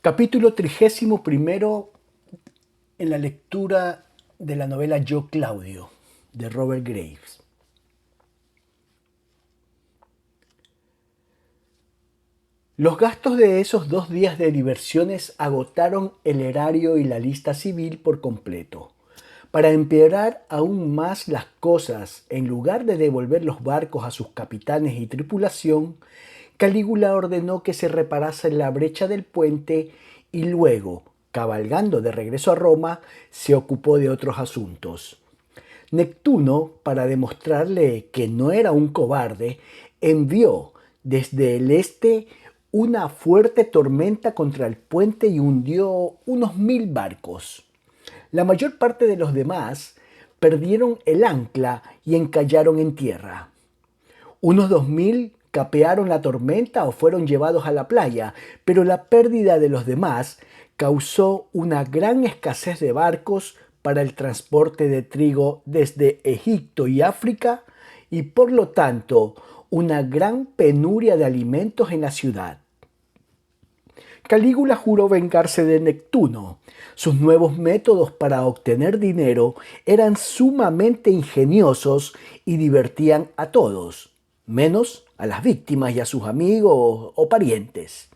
Capítulo 31 en la lectura de la novela Yo Claudio, de Robert Graves. Los gastos de esos 2 días de diversiones agotaron el erario y la lista civil por completo. Para empeorar aún más las cosas, en lugar de devolver los barcos a sus capitanes y tripulación, Calígula ordenó que se reparase la brecha del puente y luego, cabalgando de regreso a Roma, se ocupó de otros asuntos. Neptuno, para demostrarle que no era un cobarde, envió desde el este una fuerte tormenta contra el puente y hundió unos 1000 barcos. La mayor parte de los demás perdieron el ancla y encallaron en tierra. Unos 2000 capearon la tormenta o fueron llevados a la playa, pero la pérdida de los demás causó una gran escasez de barcos para el transporte de trigo desde Egipto y África y por lo tanto una gran penuria de alimentos en la ciudad. Calígula juró vengarse de Neptuno. Sus nuevos métodos para obtener dinero eran sumamente ingeniosos y divertían a todos, menos a las víctimas y a sus amigos o parientes.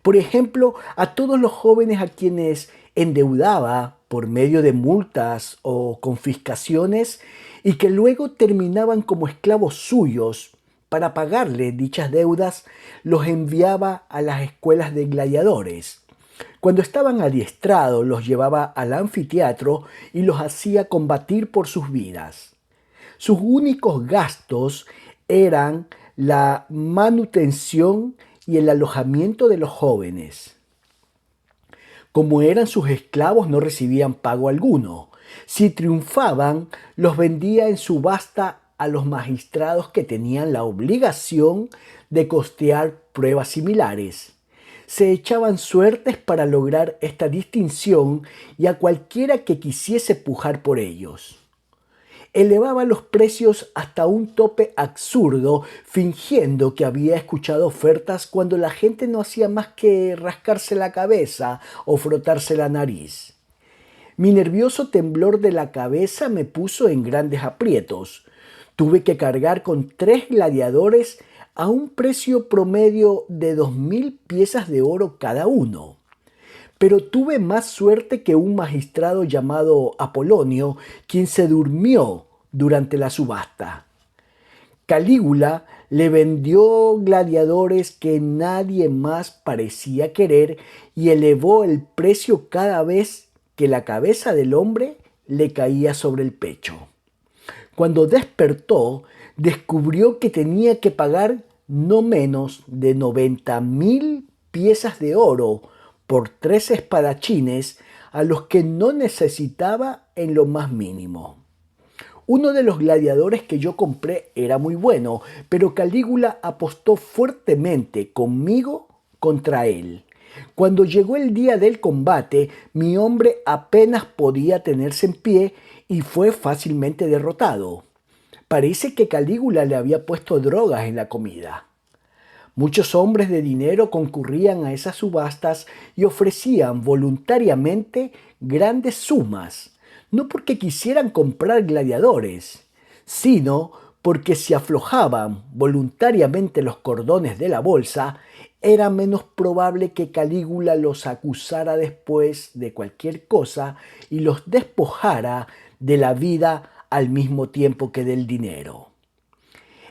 Por ejemplo, a todos los jóvenes a quienes endeudaba por medio de multas o confiscaciones y que luego terminaban como esclavos suyos. Para pagarle dichas deudas, los enviaba a las escuelas de gladiadores. Cuando estaban adiestrados, los llevaba al anfiteatro y los hacía combatir por sus vidas. Sus únicos gastos eran la manutención y el alojamiento de los jóvenes. Como eran sus esclavos, no recibían pago alguno. Si triunfaban, los vendía en subasta a los magistrados que tenían la obligación de costear pruebas similares. Se echaban suertes para lograr esta distinción y a cualquiera que quisiese pujar por ellos. Elevaba los precios hasta un tope absurdo, fingiendo que había escuchado ofertas cuando la gente no hacía más que rascarse la cabeza o frotarse la nariz. Mi nervioso temblor de la cabeza me puso en grandes aprietos. Tuve que cargar con 3 gladiadores a un precio promedio de 2000 piezas de oro cada uno. Pero tuve más suerte que un magistrado llamado Apolonio, quien se durmió durante la subasta. Calígula le vendió gladiadores que nadie más parecía querer y elevó el precio cada vez que la cabeza del hombre le caía sobre el pecho. Cuando despertó, descubrió que tenía que pagar no menos de 90.000 piezas de oro por 3 espadachines a los que no necesitaba en lo más mínimo. Uno de los gladiadores que yo compré era muy bueno, pero Calígula apostó fuertemente conmigo contra él. Cuando llegó el día del combate, mi hombre apenas podía tenerse en pie y fue fácilmente derrotado. Parece que Calígula le había puesto drogas en la comida. Muchos hombres de dinero concurrían a esas subastas y ofrecían voluntariamente grandes sumas, no porque quisieran comprar gladiadores, sino porque si aflojaban voluntariamente los cordones de la bolsa, era menos probable que Calígula los acusara después de cualquier cosa y los despojara de la vida al mismo tiempo que del dinero.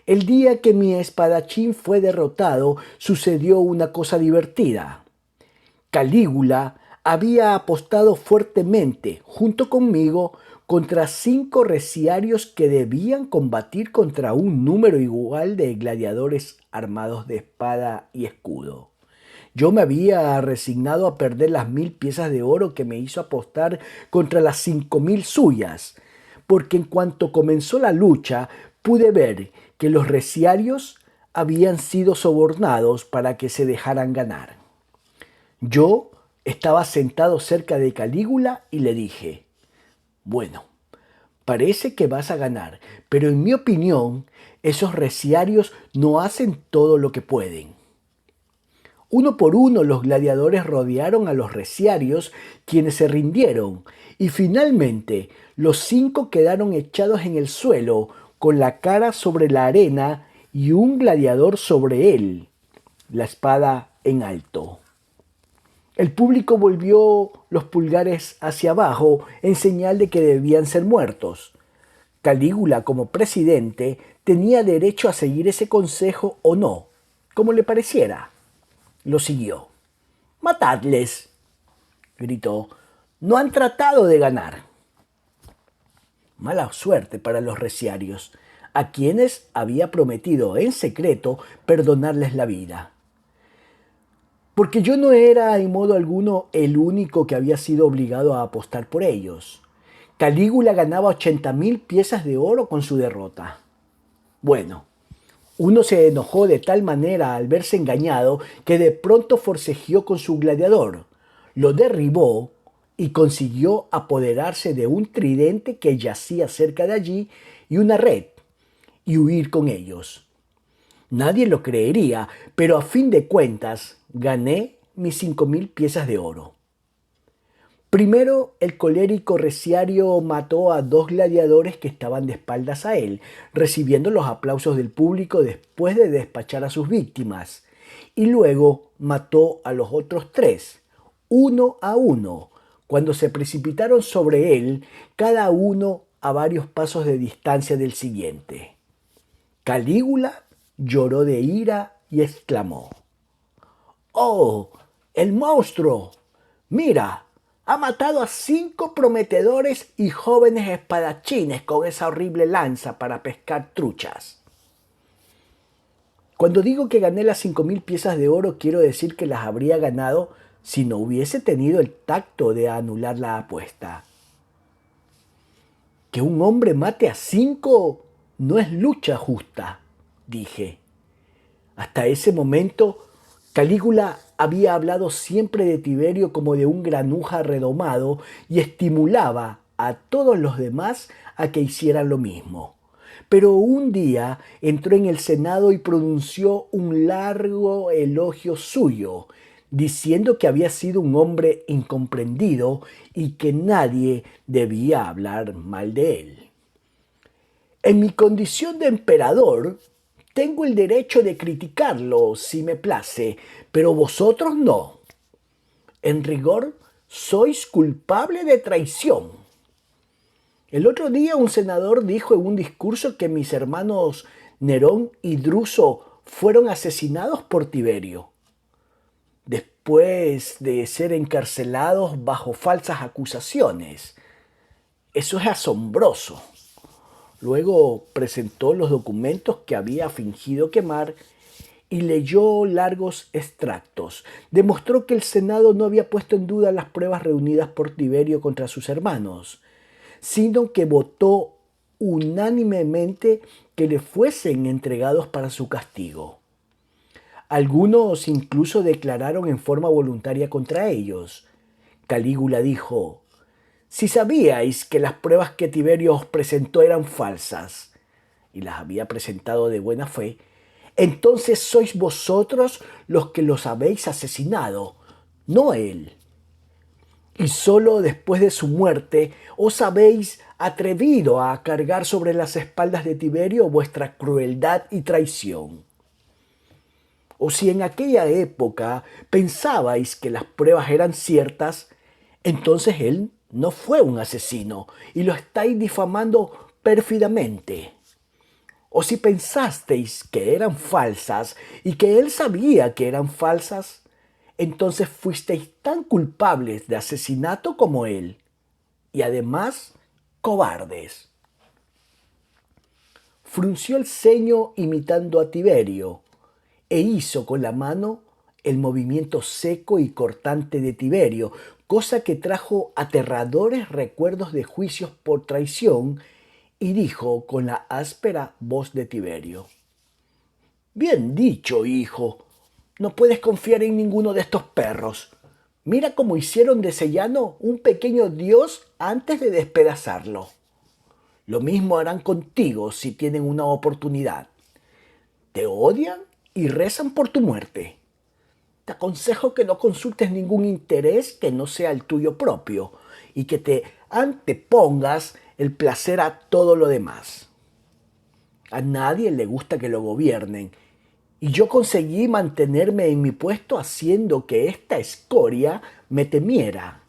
El día que mi espadachín fue derrotado, sucedió una cosa divertida. Calígula había apostado fuertemente, junto conmigo, contra 5 reciarios que debían combatir contra un número igual de gladiadores armados de espada y escudo. Yo me había resignado a perder las 1000 piezas de oro que me hizo apostar contra las 5000 suyas, porque en cuanto comenzó la lucha pude ver que los reciarios habían sido sobornados para que se dejaran ganar. Yo estaba sentado cerca de Calígula y le dije: bueno, parece que vas a ganar, pero en mi opinión, esos reciarios no hacen todo lo que pueden. Uno por uno los gladiadores rodearon a los reciarios, quienes se rindieron, y finalmente los 5 quedaron echados en el suelo, con la cara sobre la arena y un gladiador sobre él, la espada en alto. El público volvió los pulgares hacia abajo en señal de que debían ser muertos. Calígula, como presidente, tenía derecho a seguir ese consejo o no, como le pareciera. Lo siguió. «Matadles», gritó. «No han tratado de ganar». Mala suerte para los reciarios, a quienes había prometido en secreto perdonarles la vida. Porque yo no era en modo alguno el único que había sido obligado a apostar por ellos. Calígula ganaba 80.000 piezas de oro con su derrota. Bueno, uno se enojó de tal manera al verse engañado que de pronto forcejeó con su gladiador, lo derribó y consiguió apoderarse de un tridente que yacía cerca de allí y una red, y huir con ellos. Nadie lo creería, pero a fin de cuentas gané mis 5.000 piezas de oro. Primero, el colérico reciario mató a 2 gladiadores que estaban de espaldas a él, recibiendo los aplausos del público después de despachar a sus víctimas. Y luego mató a los otros 3, uno a uno, cuando se precipitaron sobre él, cada uno a varios pasos de distancia del siguiente. Calígula lloró de ira y exclamó: «¡Oh, el monstruo! Mira, ha matado a 5 prometedores y jóvenes espadachines con esa horrible lanza para pescar truchas». Cuando digo que gané las 5.000 piezas de oro, quiero decir que las habría ganado si no hubiese tenido el tacto de anular la apuesta. Que un hombre mate a 5 no es lucha justa, dije. Hasta ese momento, Calígula había hablado siempre de Tiberio como de un granuja redomado y estimulaba a todos los demás a que hicieran lo mismo. Pero un día entró en el Senado y pronunció un largo elogio suyo, diciendo que había sido un hombre incomprendido y que nadie debía hablar mal de él. En mi condición de emperador, tengo el derecho de criticarlo si me place, pero vosotros no. En rigor, sois culpable de traición. El otro día un senador dijo en un discurso que mis hermanos Nerón y Druso fueron asesinados por Tiberio, después de ser encarcelados bajo falsas acusaciones. Eso es asombroso. Luego presentó los documentos que había fingido quemar y leyó largos extractos. Demostró que el Senado no había puesto en duda las pruebas reunidas por Tiberio contra sus hermanos, sino que votó unánimemente que le fuesen entregados para su castigo. Algunos incluso declararon en forma voluntaria contra ellos. Calígula dijo: «Si sabíais que las pruebas que Tiberio os presentó eran falsas, y las había presentado de buena fe, entonces sois vosotros los que los habéis asesinado, no él. Y solo después de su muerte os habéis atrevido a cargar sobre las espaldas de Tiberio vuestra crueldad y traición. O si en aquella época pensabais que las pruebas eran ciertas, entonces él no fue un asesino y lo estáis difamando pérfidamente. O si pensasteis que eran falsas y que él sabía que eran falsas, entonces fuisteis tan culpables de asesinato como él, y además cobardes». Frunció el ceño imitando a Tiberio, e hizo con la mano el movimiento seco y cortante de Tiberio, cosa que trajo aterradores recuerdos de juicios por traición, y dijo con la áspera voz de Tiberio: «Bien dicho, hijo. No puedes confiar en ninguno de estos perros. Mira cómo hicieron de Sellano un pequeño dios antes de despedazarlo. Lo mismo harán contigo si tienen una oportunidad. Te odian y rezan por tu muerte. te aconsejo que no consultes ningún interés que no sea el tuyo propio y que te antepongas el placer a todo lo demás. A nadie le gusta que lo gobiernen y yo conseguí mantenerme en mi puesto haciendo que esta escoria me temiera.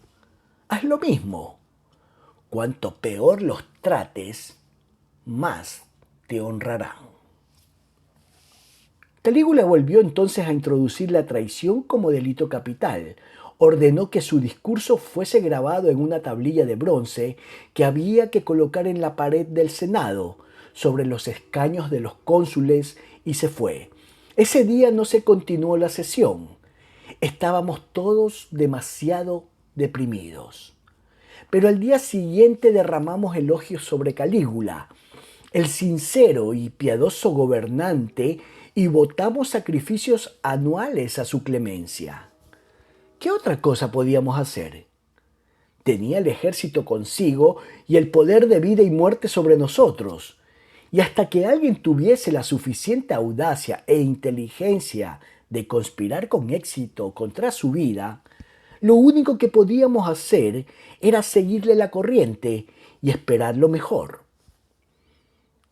Haz lo mismo. Cuanto peor los trates, más te honrarán. Calígula volvió entonces a introducir la traición como delito capital. Ordenó que su discurso fuese grabado en una tablilla de bronce que había que colocar en la pared del Senado, sobre los escaños de los cónsules, y se fue. Ese día no se continuó la sesión. Estábamos todos demasiado deprimidos. Pero al día siguiente derramamos elogios sobre Calígula, el sincero y piadoso gobernante, y votamos sacrificios anuales a su clemencia. ¿Qué otra cosa podíamos hacer? Tenía el ejército consigo y el poder de vida y muerte sobre nosotros. Y hasta que alguien tuviese la suficiente audacia e inteligencia de conspirar con éxito contra su vida, lo único que podíamos hacer era seguirle la corriente y esperar lo mejor.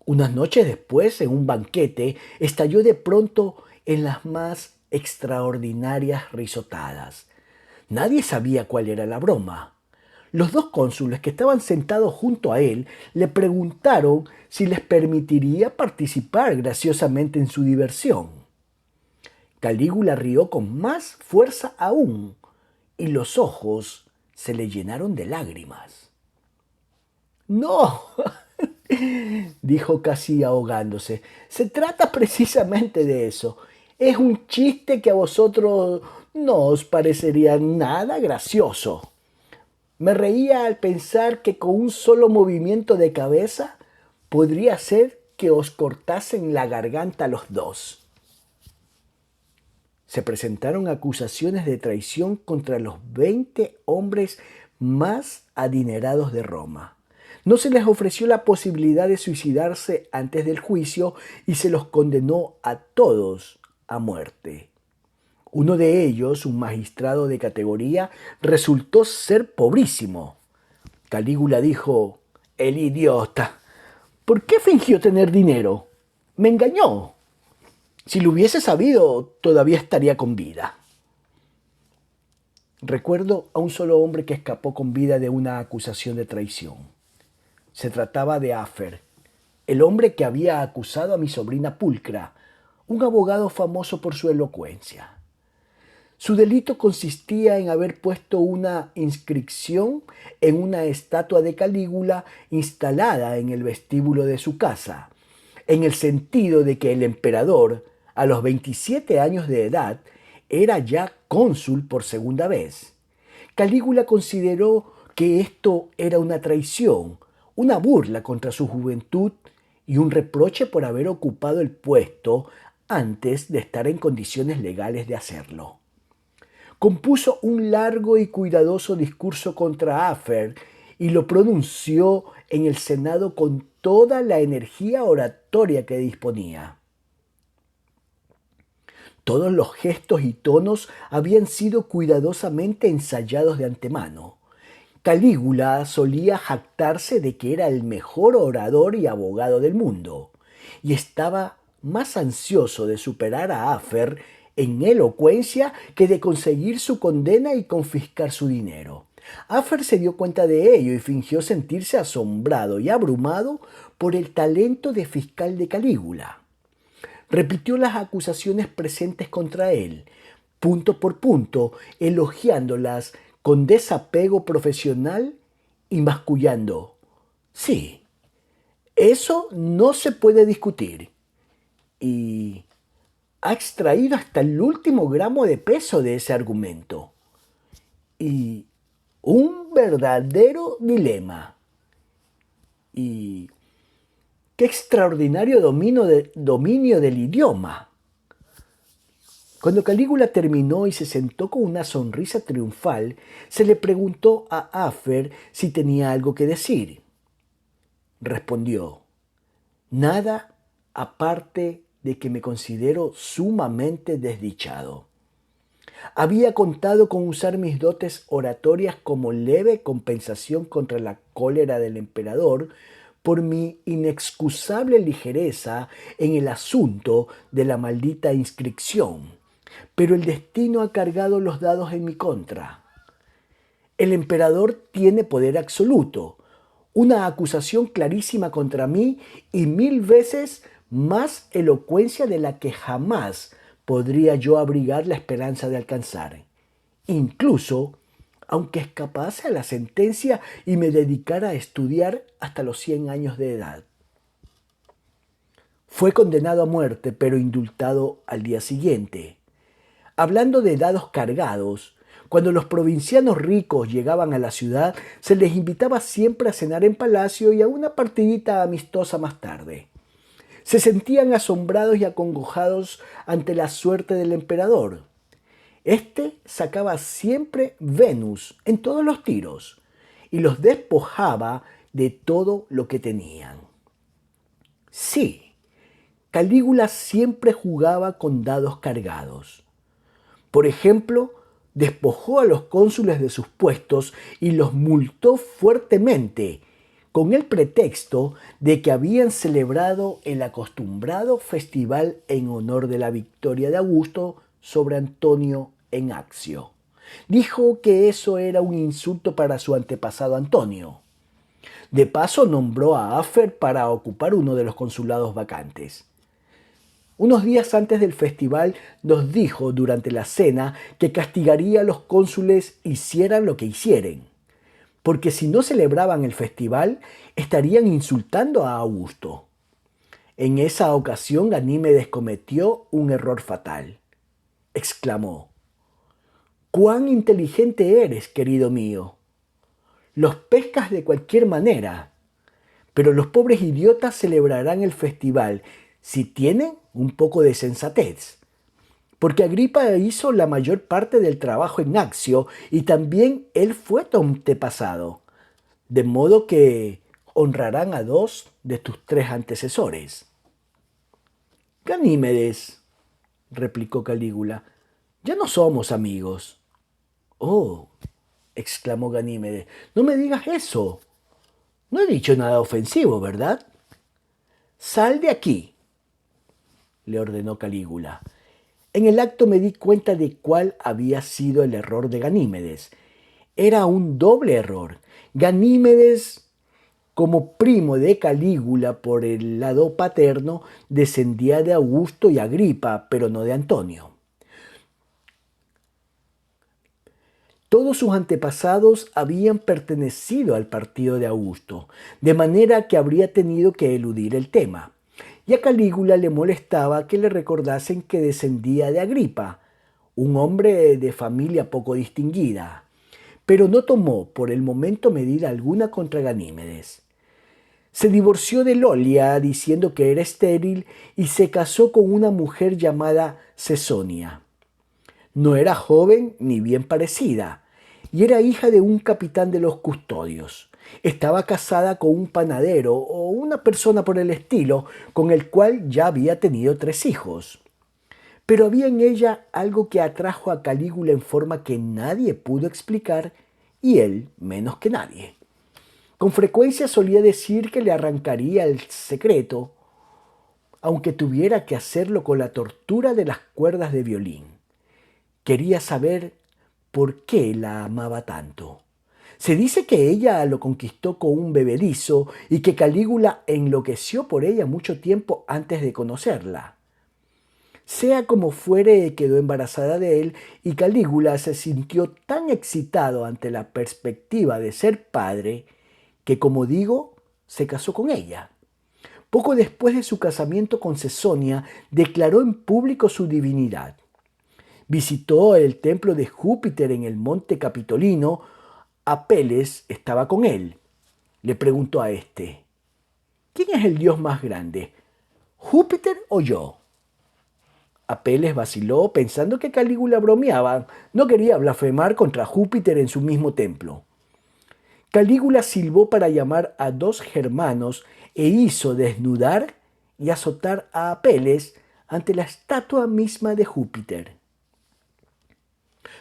Unas noches después, en un banquete, estalló de pronto en las más extraordinarias risotadas. Nadie sabía cuál era la broma. Los dos cónsules que estaban sentados junto a él le preguntaron si les permitiría participar graciosamente en su diversión. Calígula rió con más fuerza aún y los ojos se le llenaron de lágrimas. «No», dijo casi ahogándose, «se trata precisamente de eso. Es un chiste que a vosotros no os parecería nada gracioso. Me reía al pensar que con un solo movimiento de cabeza podría ser que os cortasen la garganta a los dos». Se presentaron acusaciones de traición contra los 20 hombres más adinerados de Roma. No se les ofreció la posibilidad de suicidarse antes del juicio y se los condenó a todos a muerte. Uno de ellos, un magistrado de categoría, resultó ser pobrísimo. Calígula dijo: «El idiota, ¿por qué fingió tener dinero? Me engañó. Si lo hubiese sabido, todavía estaría con vida». Recuerdo a un solo hombre que escapó con vida de una acusación de traición. Se trataba de Afer, el hombre que había acusado a mi sobrina Pulcra, un abogado famoso por su elocuencia. Su delito consistía en haber puesto una inscripción en una estatua de Calígula instalada en el vestíbulo de su casa, en el sentido de que el emperador, a los 27 años de edad, era ya cónsul por segunda vez. Calígula consideró que esto era una traición, una burla contra su juventud y un reproche por haber ocupado el puesto antes de estar en condiciones legales de hacerlo. Compuso un largo y cuidadoso discurso contra Afer y lo pronunció en el Senado con toda la energía oratoria que disponía. Todos los gestos y tonos habían sido cuidadosamente ensayados de antemano. Calígula solía jactarse de que era el mejor orador y abogado del mundo, y estaba más ansioso de superar a Afer en elocuencia que de conseguir su condena y confiscar su dinero. Afer se dio cuenta de ello y fingió sentirse asombrado y abrumado por el talento de fiscal de Calígula. Repitió las acusaciones presentes contra él, punto por punto, elogiándolas con desapego profesional y mascullando: «Sí, eso no se puede discutir. Y ha extraído hasta el último gramo de peso de ese argumento. Y un verdadero dilema. Y qué extraordinario dominio del idioma». Cuando Calígula terminó y se sentó con una sonrisa triunfal, se le preguntó a Afer si tenía algo que decir. Respondió: «Nada, aparte de que me considero sumamente desdichado. Había contado con usar mis dotes oratorias como leve compensación contra la cólera del emperador por mi inexcusable ligereza en el asunto de la maldita inscripción. Pero el destino ha cargado los dados en mi contra. El emperador tiene poder absoluto, una acusación clarísima contra mí y 1000 veces más elocuencia de la que jamás podría yo abrigar la esperanza de alcanzar. Incluso, aunque escapase a la sentencia y me dedicara a estudiar hasta los 100 años de edad. Fue condenado a muerte, pero indultado al día siguiente. Hablando de dados cargados, cuando los provincianos ricos llegaban a la ciudad, se les invitaba siempre a cenar en palacio y a una partidita amistosa más tarde. Se sentían asombrados y acongojados ante la suerte del emperador. Este sacaba siempre Venus en todos los tiros y los despojaba de todo lo que tenían. Sí, Calígula siempre jugaba con dados cargados. Por ejemplo, despojó a los cónsules de sus puestos y los multó fuertemente, con el pretexto de que habían celebrado el acostumbrado festival en honor de la victoria de Augusto sobre Antonio en Accio. Dijo que eso era un insulto para su antepasado Antonio. De paso nombró a Afer para ocupar uno de los consulados vacantes. Unos días antes del festival nos dijo durante la cena que castigaría a los cónsules hicieran lo que hicieren, porque si no celebraban el festival estarían insultando a Augusto. En esa ocasión Ganímedes cometió un error fatal. Exclamó: «¡Cuán inteligente eres, querido mío! Los pescas de cualquier manera, pero los pobres idiotas celebrarán el festival si tienen un poco de sensatez. Porque Agripa hizo la mayor parte del trabajo en Accio y también él fue tu antepasado, de modo que honrarán a 2 de tus 3 antecesores». «Ganímedes», replicó Calígula, «ya no somos amigos». «Oh», exclamó Ganímedes, «no me digas eso. No he dicho nada ofensivo, ¿verdad?» «Sal de aquí», le ordenó Calígula. En el acto me di cuenta de cuál había sido el error de Ganímedes. Era un doble error. Ganímedes, como primo de Calígula por el lado paterno, descendía de Augusto y Agripa, pero no de Antonio. Todos sus antepasados habían pertenecido al partido de Augusto, de manera que habría tenido que eludir el tema. Y a Calígula le molestaba que le recordasen que descendía de Agripa, un hombre de familia poco distinguida, pero no tomó por el momento medida alguna contra Ganímedes. Se divorció de Lolia diciendo que era estéril y se casó con una mujer llamada Cesonia. No era joven ni bien parecida, y era hija de un capitán de los custodios. Estaba casada con un panadero o una persona por el estilo, con el cual ya había tenido 3 hijos. Pero había en ella algo que atrajo a Calígula en forma que nadie pudo explicar, y él menos que nadie. Con frecuencia solía decir que le arrancaría el secreto, aunque tuviera que hacerlo con la tortura de las cuerdas de violín. Quería saber por qué la amaba tanto. Se dice que ella lo conquistó con un bebedizo y que Calígula enloqueció por ella mucho tiempo antes de conocerla. Sea como fuere, quedó embarazada de él y Calígula se sintió tan excitado ante la perspectiva de ser padre que, como digo, se casó con ella. Poco después de su casamiento con Cesonia, declaró en público su divinidad. Visitó el templo de Júpiter en el monte Capitolino. Apeles estaba con él. Le preguntó a éste: «¿Quién es el dios más grande, Júpiter o yo?». Apeles vaciló pensando que Calígula bromeaba. No quería blasfemar contra Júpiter en su mismo templo. Calígula silbó para llamar a 2 germanos e hizo desnudar y azotar a Apeles ante la estatua misma de Júpiter.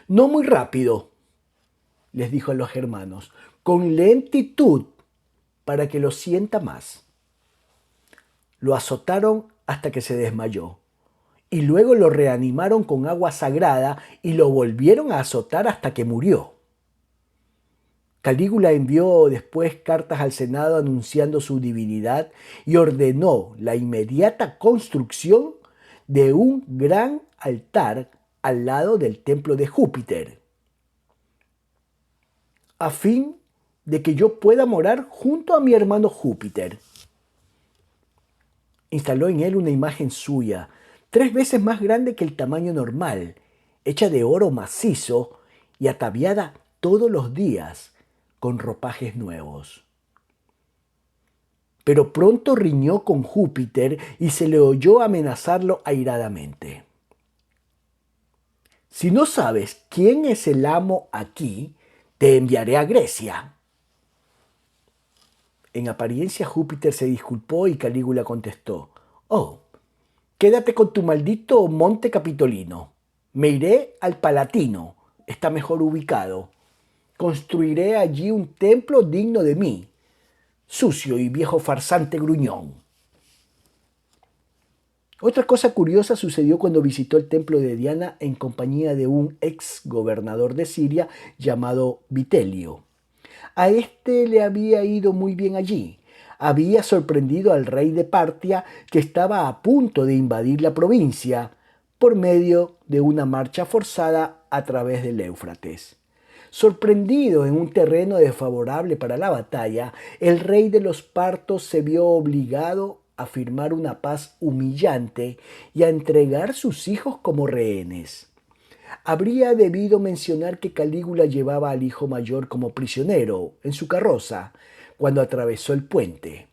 No muy rápido, les dijo a los hermanos, con lentitud para que lo sienta más. Lo azotaron hasta que se desmayó y luego lo reanimaron con agua sagrada y lo volvieron a azotar hasta que murió. Calígula envió después cartas al Senado anunciando su divinidad y ordenó la inmediata construcción de un gran altar al lado del templo de Júpiter, a fin de que yo pueda morar junto a mi hermano Júpiter. Instaló en él una imagen suya, 3 veces más grande que el tamaño normal, hecha de oro macizo y ataviada todos los días con ropajes nuevos. Pero pronto riñó con Júpiter y se le oyó amenazarlo airadamente. Si no sabes quién es el amo aquí, te enviaré a Grecia. En apariencia Júpiter se disculpó y Calígula contestó: Oh, quédate con tu maldito monte capitolino. Me iré al Palatino, está mejor ubicado. Construiré allí un templo digno de mí, sucio y viejo farsante gruñón. Otra cosa curiosa sucedió cuando visitó el templo de Diana en compañía de un ex gobernador de Siria llamado Vitelio. A este le había ido muy bien allí. Había sorprendido al rey de Partia, que estaba a punto de invadir la provincia por medio de una marcha forzada a través del Éufrates. Sorprendido en un terreno desfavorable para la batalla, el rey de los partos se vio obligado a firmar una paz humillante y a entregar sus hijos como rehenes. Habría debido mencionar que Calígula llevaba al hijo mayor como prisionero en su carroza cuando atravesó el puente.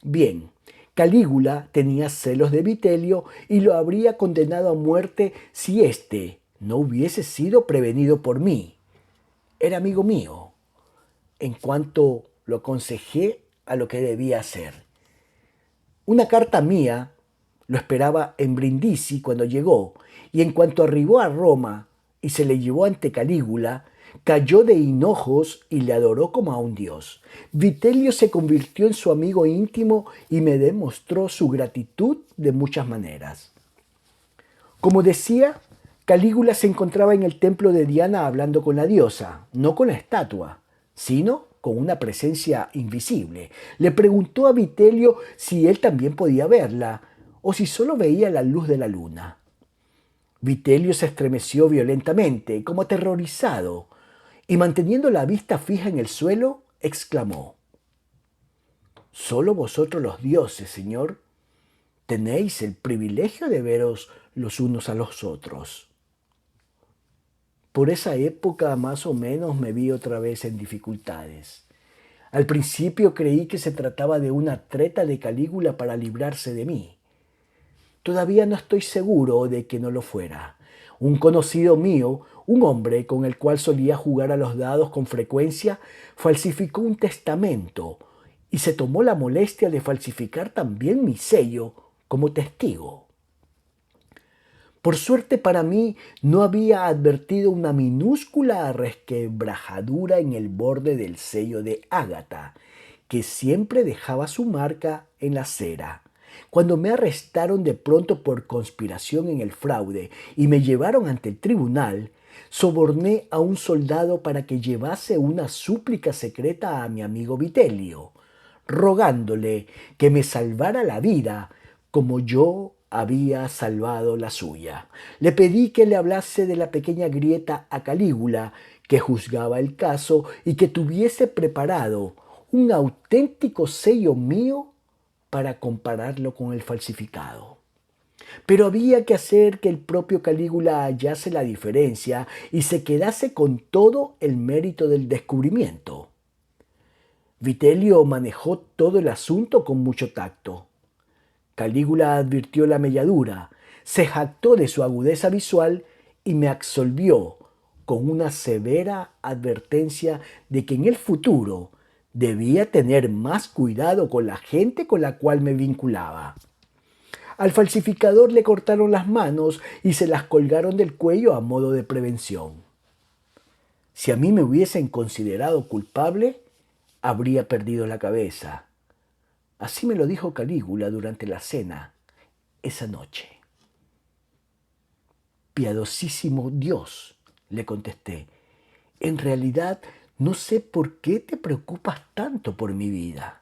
Bien, Calígula tenía celos de Vitelio y lo habría condenado a muerte si éste no hubiese sido prevenido por mí. Era amigo mío, en cuanto lo aconsejé a lo que debía hacer. Una carta mía lo esperaba en Brindisi cuando llegó, y en cuanto arribó a Roma y se le llevó ante Calígula, cayó de hinojos y le adoró como a un dios. Vitelio se convirtió en su amigo íntimo y me demostró su gratitud de muchas maneras. Como decía, Calígula se encontraba en el templo de Diana hablando con la diosa, no con la estatua, sino con una presencia invisible. Le preguntó a Vitelio si él también podía verla o si solo veía la luz de la luna. Vitelio se estremeció violentamente, como aterrorizado, y manteniendo la vista fija en el suelo, exclamó: «Solo vosotros los dioses, Señor, tenéis el privilegio de veros los unos a los otros». Por esa época más o menos me vi otra vez en dificultades. Al principio creí que se trataba de una treta de Calígula para librarse de mí. Todavía no estoy seguro de que no lo fuera. Un conocido mío, un hombre con el cual solía jugar a los dados con frecuencia, falsificó un testamento y se tomó la molestia de falsificar también mi sello como testigo. Por suerte para mí, no había advertido una minúscula resquebrajadura en el borde del sello de ágata, que siempre dejaba su marca en la cera. Cuando me arrestaron de pronto por conspiración en el fraude y me llevaron ante el tribunal, soborné a un soldado para que llevase una súplica secreta a mi amigo Vitelio, rogándole que me salvara la vida como yo había salvado la suya. Le pedí que le hablase de la pequeña grieta a Calígula, que juzgaba el caso, y que tuviese preparado un auténtico sello mío para compararlo con el falsificado. Pero había que hacer que el propio Calígula hallase la diferencia y se quedase con todo el mérito del descubrimiento. Vitelio manejó todo el asunto con mucho tacto. Calígula advirtió la melladura, se jactó de su agudeza visual y me absolvió con una severa advertencia de que en el futuro debía tener más cuidado con la gente con la cual me vinculaba. Al falsificador le cortaron las manos y se las colgaron del cuello a modo de prevención. Si a mí me hubiesen considerado culpable, habría perdido la cabeza. Así me lo dijo Calígula durante la cena esa noche. Piadosísimo Dios, le contesté, en realidad no sé por qué te preocupas tanto por mi vida.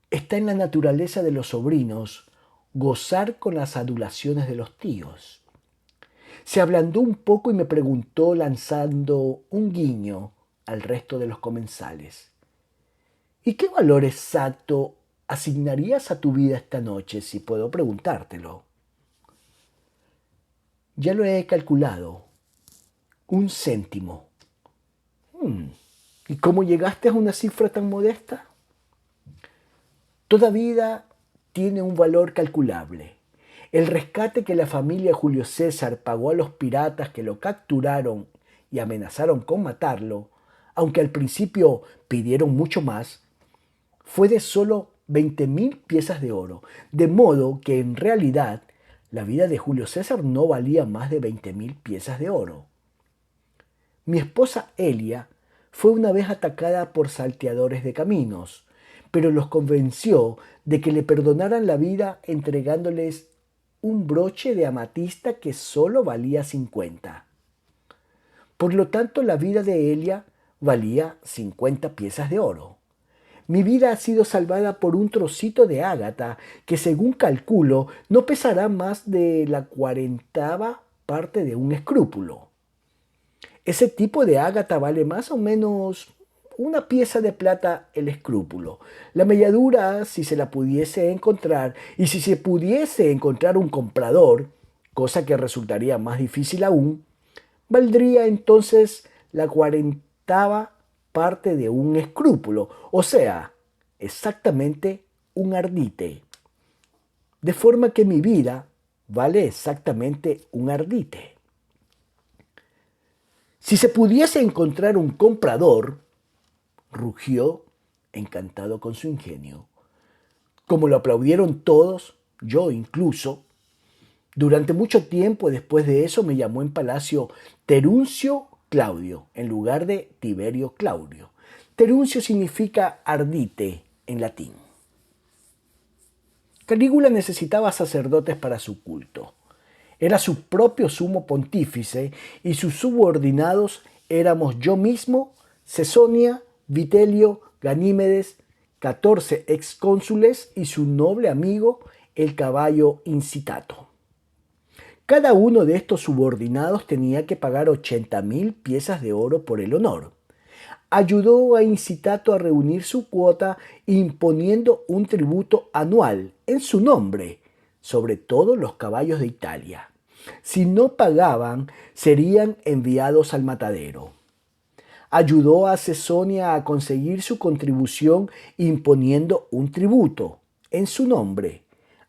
Está en la naturaleza de los sobrinos gozar con las adulaciones de los tíos. Se ablandó un poco y me preguntó lanzando un guiño al resto de los comensales. ¿Y qué valor exacto asignarías a tu vida esta noche, si puedo preguntártelo? Ya lo he calculado. 1 céntimo. ¿Y cómo llegaste a una cifra tan modesta? Toda vida tiene un valor calculable. El rescate que la familia Julio César pagó a los piratas que lo capturaron y amenazaron con matarlo, aunque al principio pidieron mucho más, fue de solo 20.000 piezas de oro, de modo que en realidad la vida de Julio César no valía más de 20.000 piezas de oro. Mi esposa Elia fue una vez atacada por salteadores de caminos, pero los convenció de que le perdonaran la vida entregándoles un broche de amatista que solo valía 50. Por lo tanto, la vida de Elia valía 50 piezas de oro. Mi vida ha sido salvada por un trocito de ágata que, según calculo, no pesará más de la 40ª parte de un escrúpulo. Ese tipo de ágata vale más o menos una pieza de plata el escrúpulo. La melladura, si se la pudiese encontrar, y si se pudiese encontrar un comprador, cosa que resultaría más difícil aún, valdría entonces la 40ª parte de un escrúpulo, o sea, exactamente un ardite. De forma que mi vida vale exactamente un ardite. Si se pudiese encontrar un comprador, rugió, encantado con su ingenio. Como lo aplaudieron todos, yo incluso, durante mucho tiempo después de eso me llamó en palacio Teruncio Claudio, en lugar de Tiberio Claudio. Teruncio significa ardite en latín. Calígula necesitaba sacerdotes para su culto. Era su propio sumo pontífice y sus subordinados éramos yo mismo, Cesonia, Vitelio, Ganímedes, 14 excónsules y su noble amigo, el caballo Incitato. Cada uno de estos subordinados tenía que pagar 80.000 piezas de oro por el honor. Ayudó a Incitato a reunir su cuota imponiendo un tributo anual en su nombre sobre todos los caballos de Italia. Si no pagaban, serían enviados al matadero. Ayudó a Cesonia a conseguir su contribución imponiendo un tributo en su nombre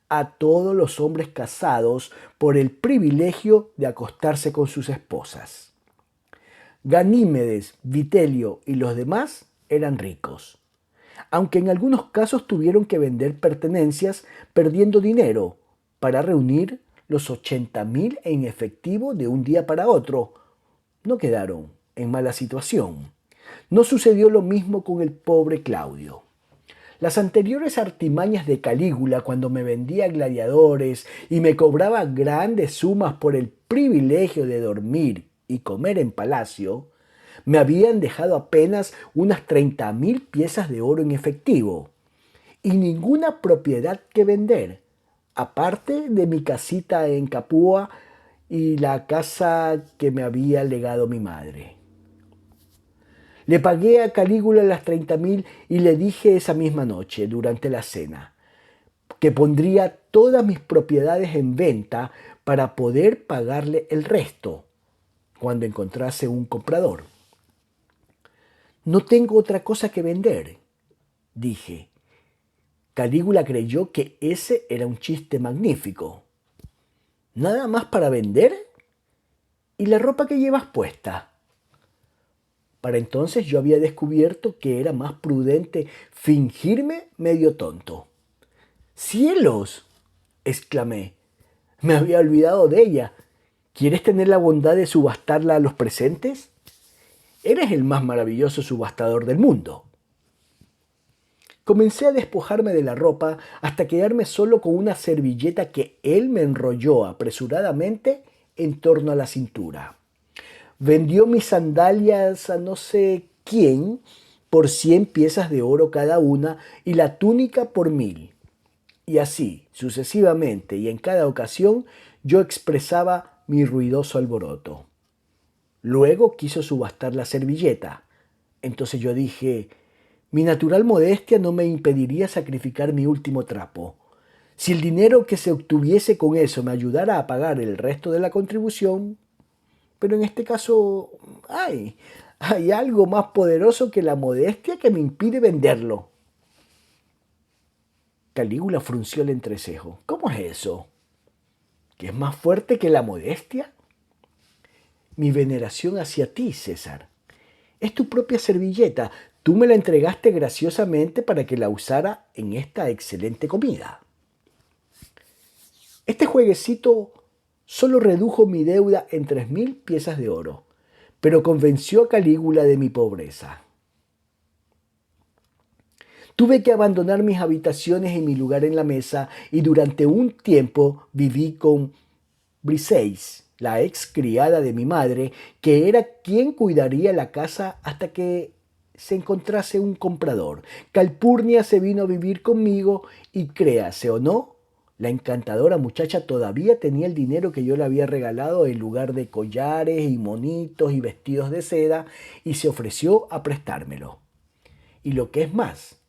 a todos los hombres casados por el privilegio de acostarse con sus esposas. Ganímedes, Vitelio y los demás eran ricos, aunque en algunos casos tuvieron que vender pertenencias perdiendo dinero para reunir los 80.000 en efectivo de un día para otro. No quedaron en mala situación. No sucedió lo mismo con el pobre Claudio. Las anteriores artimañas de Calígula, cuando me vendía gladiadores y me cobraba grandes sumas por el privilegio de dormir y comer en palacio, me habían dejado apenas unas 30.000 piezas de oro en efectivo y ninguna propiedad que vender, aparte de mi casita en Capua y la casa que me había legado mi madre. Le pagué a Calígula las 30.000 y le dije esa misma noche, durante la cena, que pondría todas mis propiedades en venta para poder pagarle el resto cuando encontrase un comprador. No tengo otra cosa que vender, dije. Calígula creyó que ese era un chiste magnífico. ¿Nada más para vender? ¿Y la ropa que llevas puesta? Para entonces yo había descubierto que era más prudente fingirme medio tonto. ¡Cielos!, exclamé. Me había olvidado de ella. ¿Quieres tener la bondad de subastarla a los presentes? Eres el más maravilloso subastador del mundo. Comencé a despojarme de la ropa hasta quedarme solo con una servilleta que él me enrolló apresuradamente en torno a la cintura. Vendió mis sandalias a no sé quién por 100 piezas de oro cada una y la túnica por 1000. Y así, sucesivamente y en cada ocasión, yo expresaba mi ruidoso alboroto. Luego quiso subastar la servilleta. Entonces yo dije, mi natural modestia no me impediría sacrificar mi último trapo. Si el dinero que se obtuviese con eso me ayudara a pagar el resto de la contribución, pero en este caso hay algo más poderoso que la modestia que me impide venderlo. Calígula frunció el entrecejo. ¿Cómo es eso? ¿Que es más fuerte que la modestia? Mi veneración hacia ti, César. Es tu propia servilleta. Tú me la entregaste graciosamente para que la usara en esta excelente comida. Este jueguecito solo redujo mi deuda en 3000 piezas de oro, pero convenció a Calígula de mi pobreza. Tuve que abandonar mis habitaciones y mi lugar en la mesa y durante un tiempo viví con Briseis, la ex criada de mi madre, que era quien cuidaría la casa hasta que se encontrase un comprador. Calpurnia se vino a vivir conmigo y créase o no, la encantadora muchacha todavía tenía el dinero que yo le había regalado en lugar de collares y monitos y vestidos de seda y se ofreció a prestármelo. Y lo que es más,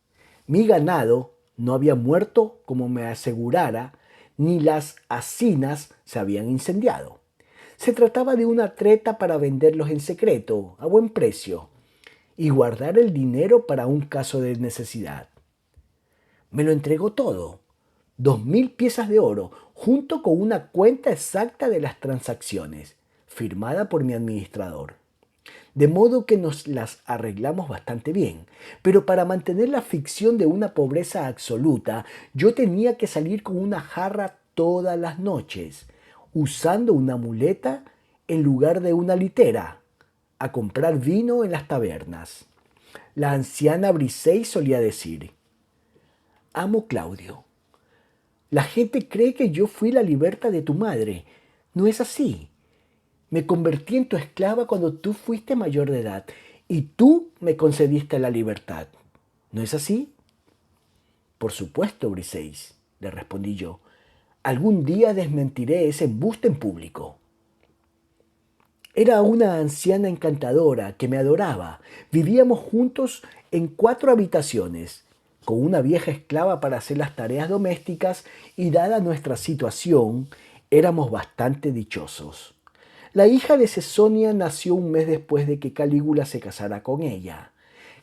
mi ganado no había muerto como me asegurara, ni las hacinas se habían incendiado. Se trataba de una treta para venderlos en secreto, a buen precio, y guardar el dinero para un caso de necesidad. Me lo entregó todo, 2000 piezas de oro, junto con una cuenta exacta de las transacciones, firmada por mi administrador. De modo que nos las arreglamos bastante bien. Pero para mantener la ficción de una pobreza absoluta, yo tenía que salir con una jarra todas las noches, usando una muleta en lugar de una litera, a comprar vino en las tabernas. La anciana Briseis solía decir, «Amo Claudio, la gente cree que yo fui la liberta de tu madre. No es así. Me convertí en tu esclava cuando tú fuiste mayor de edad y tú me concediste la libertad. ¿No es así?» «Por supuesto, Briseis», le respondí yo. «Algún día desmentiré ese embuste en público». Era una anciana encantadora que me adoraba. Vivíamos juntos en 4 habitaciones, con una vieja esclava para hacer las tareas domésticas y dada nuestra situación, éramos bastante dichosos. La hija de Cesonia nació un mes después de que Calígula se casara con ella.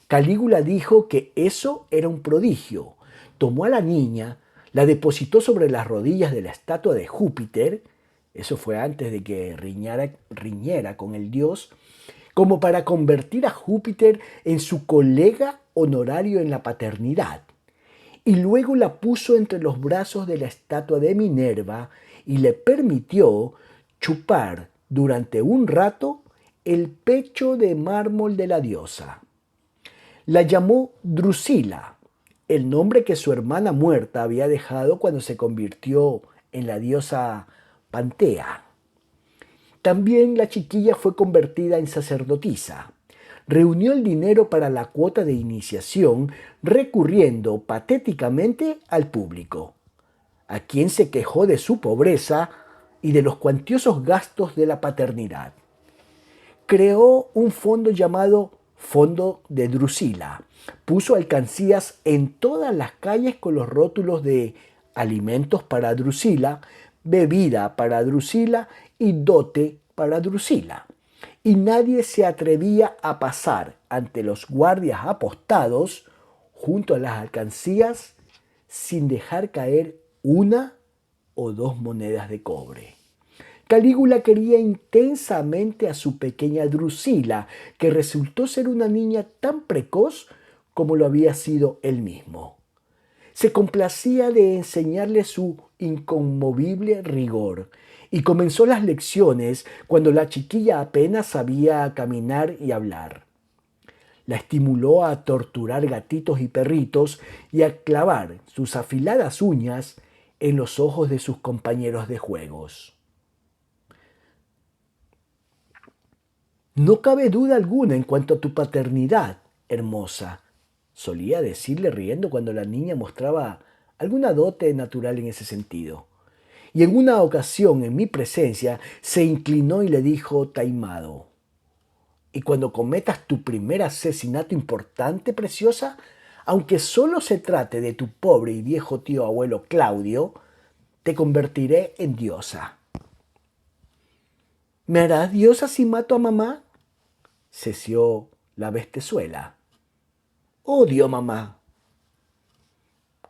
Calígula dijo que eso era un prodigio. Tomó a la niña, la depositó sobre las rodillas de la estatua de Júpiter, eso fue antes de que riñera con el dios, como para convertir a Júpiter en su colega honorario en la paternidad. Y luego la puso entre los brazos de la estatua de Minerva y le permitió chupar durante un rato el pecho de mármol de la diosa. La llamó Drusila, el nombre que su hermana muerta había dejado cuando se convirtió en la diosa Pantea. También la chiquilla fue convertida en sacerdotisa. Reunió el dinero para la cuota de iniciación recurriendo patéticamente al público, a quien se quejó de su pobreza y de los cuantiosos gastos de la paternidad. Creó un fondo llamado Fondo de Drusila. Puso alcancías en todas las calles con los rótulos de alimentos para Drusila, bebida para Drusila y dote para Drusila. Y nadie se atrevía a pasar ante los guardias apostados junto a las alcancías sin dejar caer 1 o 2 monedas de cobre. Calígula quería intensamente a su pequeña Drusila, que resultó ser una niña tan precoz como lo había sido él mismo. Se complacía de enseñarle su inconmovible rigor y comenzó las lecciones cuando la chiquilla apenas sabía caminar y hablar. La estimuló a torturar gatitos y perritos y a clavar sus afiladas uñas en los ojos de sus compañeros de juegos. No cabe duda alguna en cuanto a tu paternidad, hermosa, solía decirle riendo cuando la niña mostraba alguna dote natural en ese sentido. Y en una ocasión, en mi presencia, se inclinó y le dijo taimado: y cuando cometas tu primer asesinato importante, preciosa, aunque solo se trate de tu pobre y viejo tío abuelo Claudio, te convertiré en diosa. ¿Me harás diosa si mato a mamá?, ceció la bestezuela. Odio a mamá.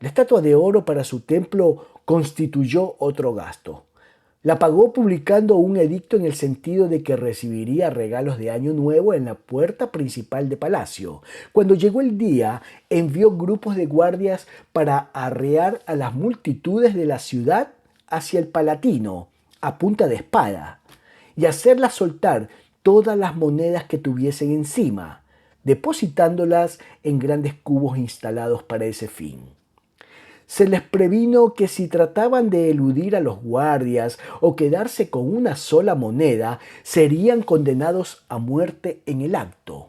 La estatua de oro para su templo constituyó otro gasto. La pagó publicando un edicto en el sentido de que recibiría regalos de Año Nuevo en la puerta principal de palacio. Cuando llegó el día, envió grupos de guardias para arrear a las multitudes de la ciudad hacia el Palatino, a punta de espada, y hacerlas soltar todas las monedas que tuviesen encima, depositándolas en grandes cubos instalados para ese fin. Se les previno que si trataban de eludir a los guardias o quedarse con una sola moneda, serían condenados a muerte en el acto.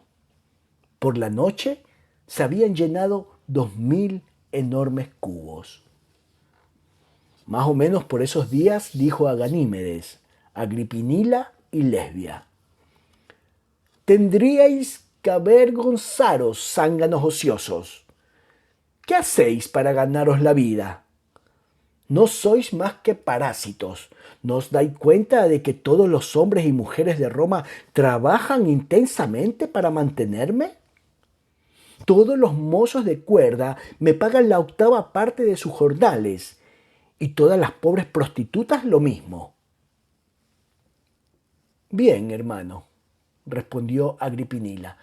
Por la noche se habían llenado 2000 enormes cubos. Más o menos por esos días dijo a Ganímedes, Agripinila y Lesbia: tendríais que avergonzaros, zánganos ociosos. ¿Qué hacéis para ganaros la vida? No sois más que parásitos. ¿No os dais cuenta de que todos los hombres y mujeres de Roma trabajan intensamente para mantenerme? Todos los mozos de cuerda me pagan la octava parte de sus jornales, y todas las pobres prostitutas lo mismo. Bien, hermano, respondió Agripinila,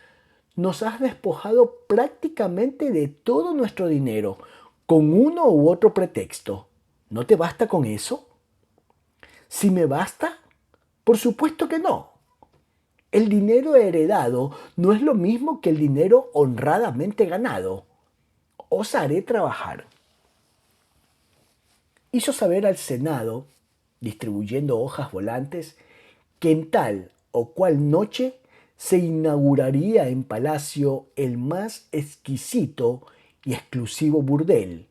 nos has despojado prácticamente de todo nuestro dinero, con uno u otro pretexto. ¿No te basta con eso? ¿Si me basta? Por supuesto que no. El dinero heredado no es lo mismo que el dinero honradamente ganado. Os haré trabajar. Hizo saber al Senado, distribuyendo hojas volantes, que en tal o cual noche se inauguraría en Palacio el más exquisito y exclusivo burdel,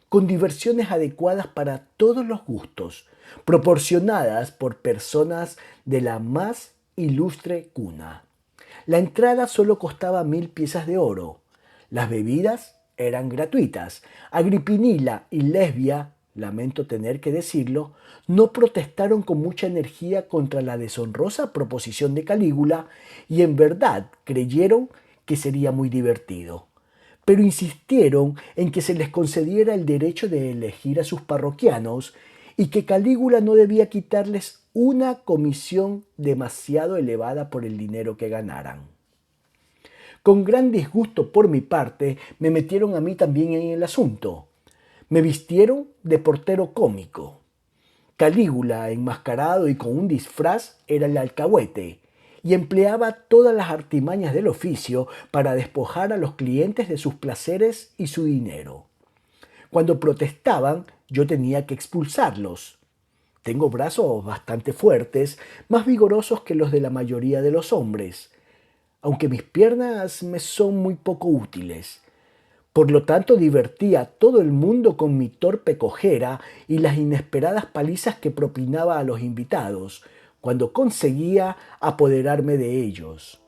con diversiones adecuadas para todos los gustos, proporcionadas por personas de la más ilustre cuna. La entrada solo costaba 1000 piezas de oro. Las bebidas eran gratuitas. Agripinila y Lesbia, lamento tener que decirlo, no protestaron con mucha energía contra la deshonrosa proposición de Calígula y en verdad creyeron que sería muy divertido. Pero insistieron en que se les concediera el derecho de elegir a sus parroquianos y que Calígula no debía quitarles una comisión demasiado elevada por el dinero que ganaran. Con gran disgusto por mi parte, me metieron a mí también en el asunto. Me vistieron de portero cómico. Calígula, enmascarado y con un disfraz, era el alcahuete y empleaba todas las artimañas del oficio para despojar a los clientes de sus placeres y su dinero. Cuando protestaban, yo tenía que expulsarlos. Tengo brazos bastante fuertes, más vigorosos que los de la mayoría de los hombres, aunque mis piernas me son muy poco útiles. Por lo tanto, divertí a todo el mundo con mi torpe cojera y las inesperadas palizas que propinaba a los invitados, cuando conseguía apoderarme de ellos.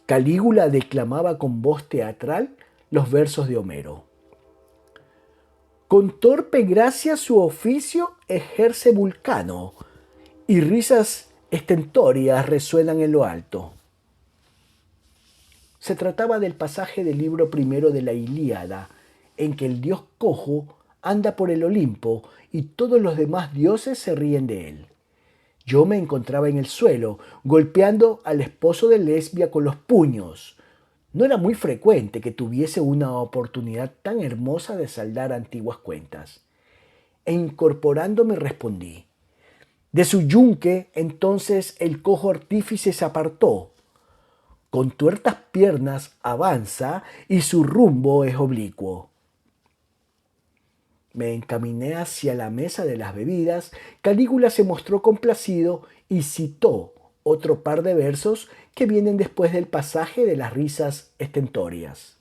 Calígula declamaba con voz teatral los versos de Homero. Con torpe gracia su oficio ejerce Vulcano, y risas estentóreas resuenan en lo alto. Se trataba del pasaje del libro primero de la Ilíada, en que el dios cojo anda por el Olimpo y todos los demás dioses se ríen de él. Yo me encontraba en el suelo, golpeando al esposo de Lesbia con los puños. No era muy frecuente que tuviese una oportunidad tan hermosa de saldar antiguas cuentas. E incorporándome respondí: de su yunque entonces el cojo artífice se apartó. Con tuertas piernas avanza y su rumbo es oblicuo. Me encaminé hacia la mesa de las bebidas. Calígula se mostró complacido y citó otro par de versos que vienen después del pasaje de las risas estentorias.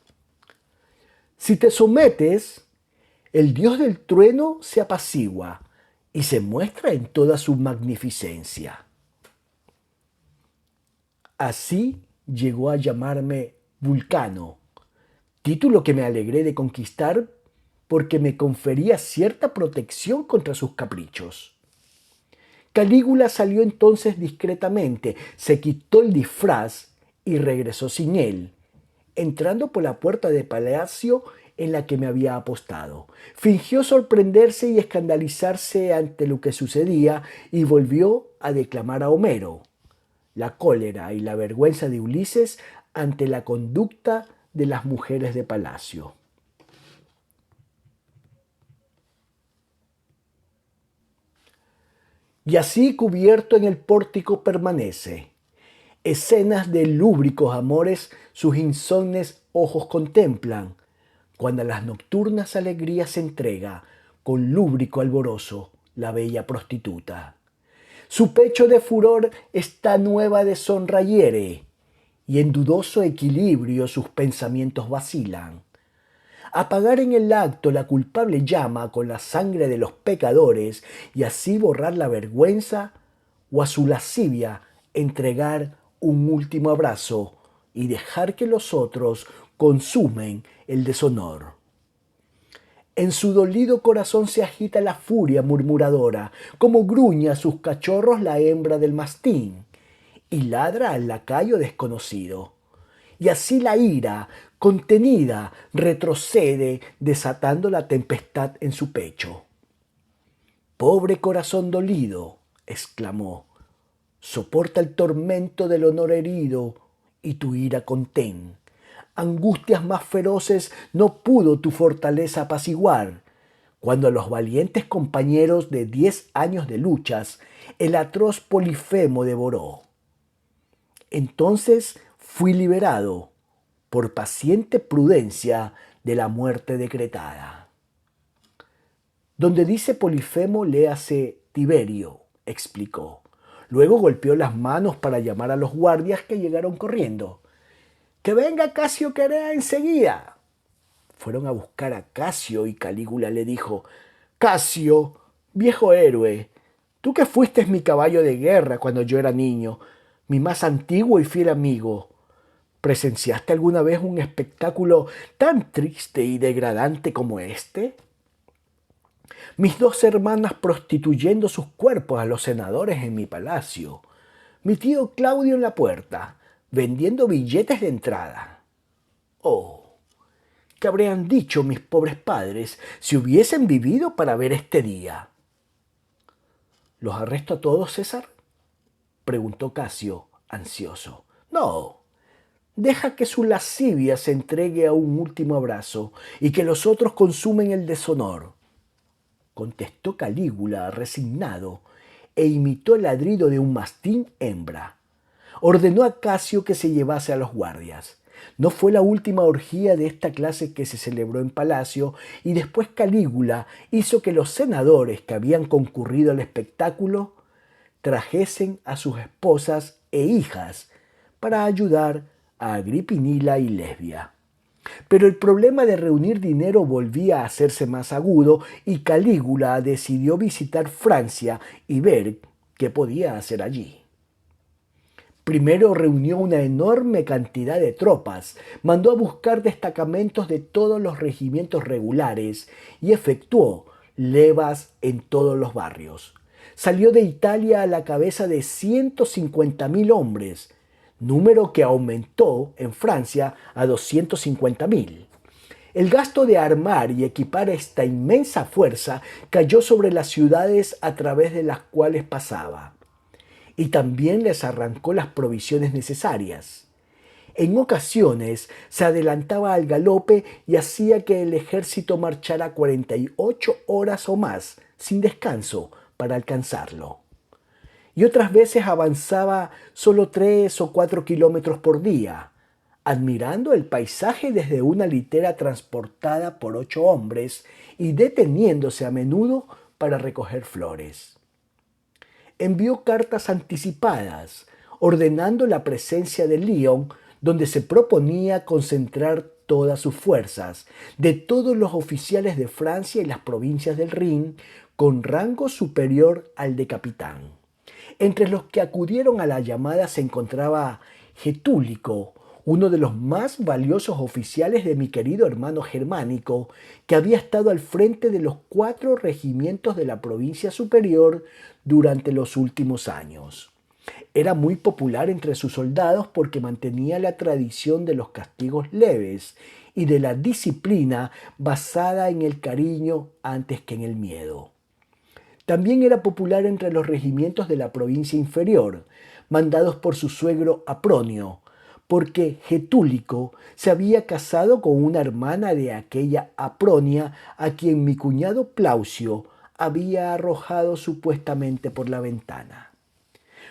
Si te sometes, el dios del trueno se apacigua y se muestra en toda su magnificencia. Así llegó a llamarme Vulcano, título que me alegré de conquistar porque me confería cierta protección contra sus caprichos. Calígula salió entonces discretamente, se quitó el disfraz y regresó sin él, entrando por la puerta de palacio en la que me había apostado. Fingió sorprenderse y escandalizarse ante lo que sucedía y volvió a declamar a Homero. La cólera y la vergüenza de Ulises ante la conducta de las mujeres de palacio. Y así cubierto en el pórtico permanece. Escenas de lúbricos amores sus insomnes ojos contemplan, cuando a las nocturnas alegrías se entrega con lúbrico alborozo la bella prostituta. Su pecho de furor esta nueva deshonra hiere, y en dudoso equilibrio sus pensamientos vacilan. Apagar en el acto la culpable llama con la sangre de los pecadores y así borrar la vergüenza, o a su lascivia entregar un último abrazo y dejar que los otros consumen el deshonor. En su dolido corazón se agita la furia murmuradora, como gruña a sus cachorros la hembra del mastín, y ladra al lacayo desconocido. Y así la ira, contenida, retrocede, desatando la tempestad en su pecho. Pobre corazón dolido, exclamó, soporta el tormento del honor herido y tu ira contén. Angustias más feroces no pudo tu fortaleza apaciguar, cuando a los valientes compañeros de 10 años de luchas el atroz Polifemo devoró. Entonces fui liberado por paciente prudencia de la muerte decretada. Donde dice Polifemo, léase Tiberio, explicó. Luego golpeó las manos para llamar a los guardias que llegaron corriendo. ¡Que venga Casio Querea enseguida! Fueron a buscar a Casio y Calígula le dijo: Casio, viejo héroe, tú que fuiste mi caballo de guerra cuando yo era niño, mi más antiguo y fiel amigo, ¿presenciaste alguna vez un espectáculo tan triste y degradante como este? Mis 2 hermanas prostituyendo sus cuerpos a los senadores en mi palacio, mi tío Claudio en la puerta, vendiendo billetes de entrada. Oh, ¿qué habrían dicho mis pobres padres si hubiesen vivido para ver este día? ¿Los arresto a todos, César?, preguntó Casio, ansioso. No, deja que su lascivia se entregue a un último abrazo y que los otros consumen el deshonor, contestó Calígula, resignado, e imitó el ladrido de un mastín hembra. Ordenó a Casio que se llevase a los guardias. No fue la última orgía de esta clase que se celebró en palacio, y después Calígula hizo que los senadores que habían concurrido al espectáculo trajesen a sus esposas e hijas para ayudar a Agripinila y Lesbia. Pero el problema de reunir dinero volvía a hacerse más agudo y Calígula decidió visitar Francia y ver qué podía hacer allí. Primero reunió una enorme cantidad de tropas, mandó a buscar destacamentos de todos los regimientos regulares y efectuó levas en todos los barrios. Salió de Italia a la cabeza de 150.000 hombres, número que aumentó en Francia a 250.000. El gasto de armar y equipar esta inmensa fuerza cayó sobre las ciudades a través de las cuales pasaba, y también les arrancó las provisiones necesarias. En ocasiones se adelantaba al galope y hacía que el ejército marchara 48 horas o más, sin descanso, para alcanzarlo. Y otras veces avanzaba solo 3 o 4 kilómetros por día, admirando el paisaje desde una litera transportada por 8 hombres y deteniéndose a menudo para recoger flores. Envió cartas anticipadas, ordenando la presencia de Lyon, donde se proponía concentrar todas sus fuerzas, de todos los oficiales de Francia y las provincias del Rin, con rango superior al de capitán. Entre los que acudieron a la llamada se encontraba Getúlico, uno de los más valiosos oficiales de mi querido hermano germánico, que había estado al frente de los 4 regimientos de la provincia superior durante los últimos años. Era muy popular entre sus soldados porque mantenía la tradición de los castigos leves y de la disciplina basada en el cariño antes que en el miedo. También era popular entre los regimientos de la provincia inferior, mandados por su suegro Apronio, porque Getúlico se había casado con una hermana de aquella Apronia a quien mi cuñado Plaucio había arrojado supuestamente por la ventana.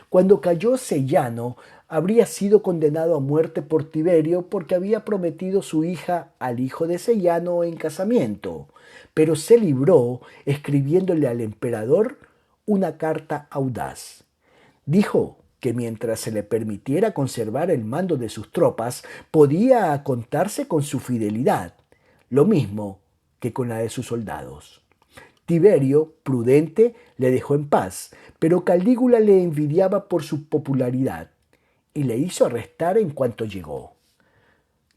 Cuando cayó Sellano, habría sido condenado a muerte por Tiberio porque había prometido su hija al hijo de Sellano en casamiento, pero se libró escribiéndole al emperador una carta audaz. Dijo que mientras se le permitiera conservar el mando de sus tropas, podía contarse con su fidelidad, lo mismo que con la de sus soldados. Tiberio, prudente, le dejó en paz, pero Calígula le envidiaba por su popularidad y le hizo arrestar en cuanto llegó.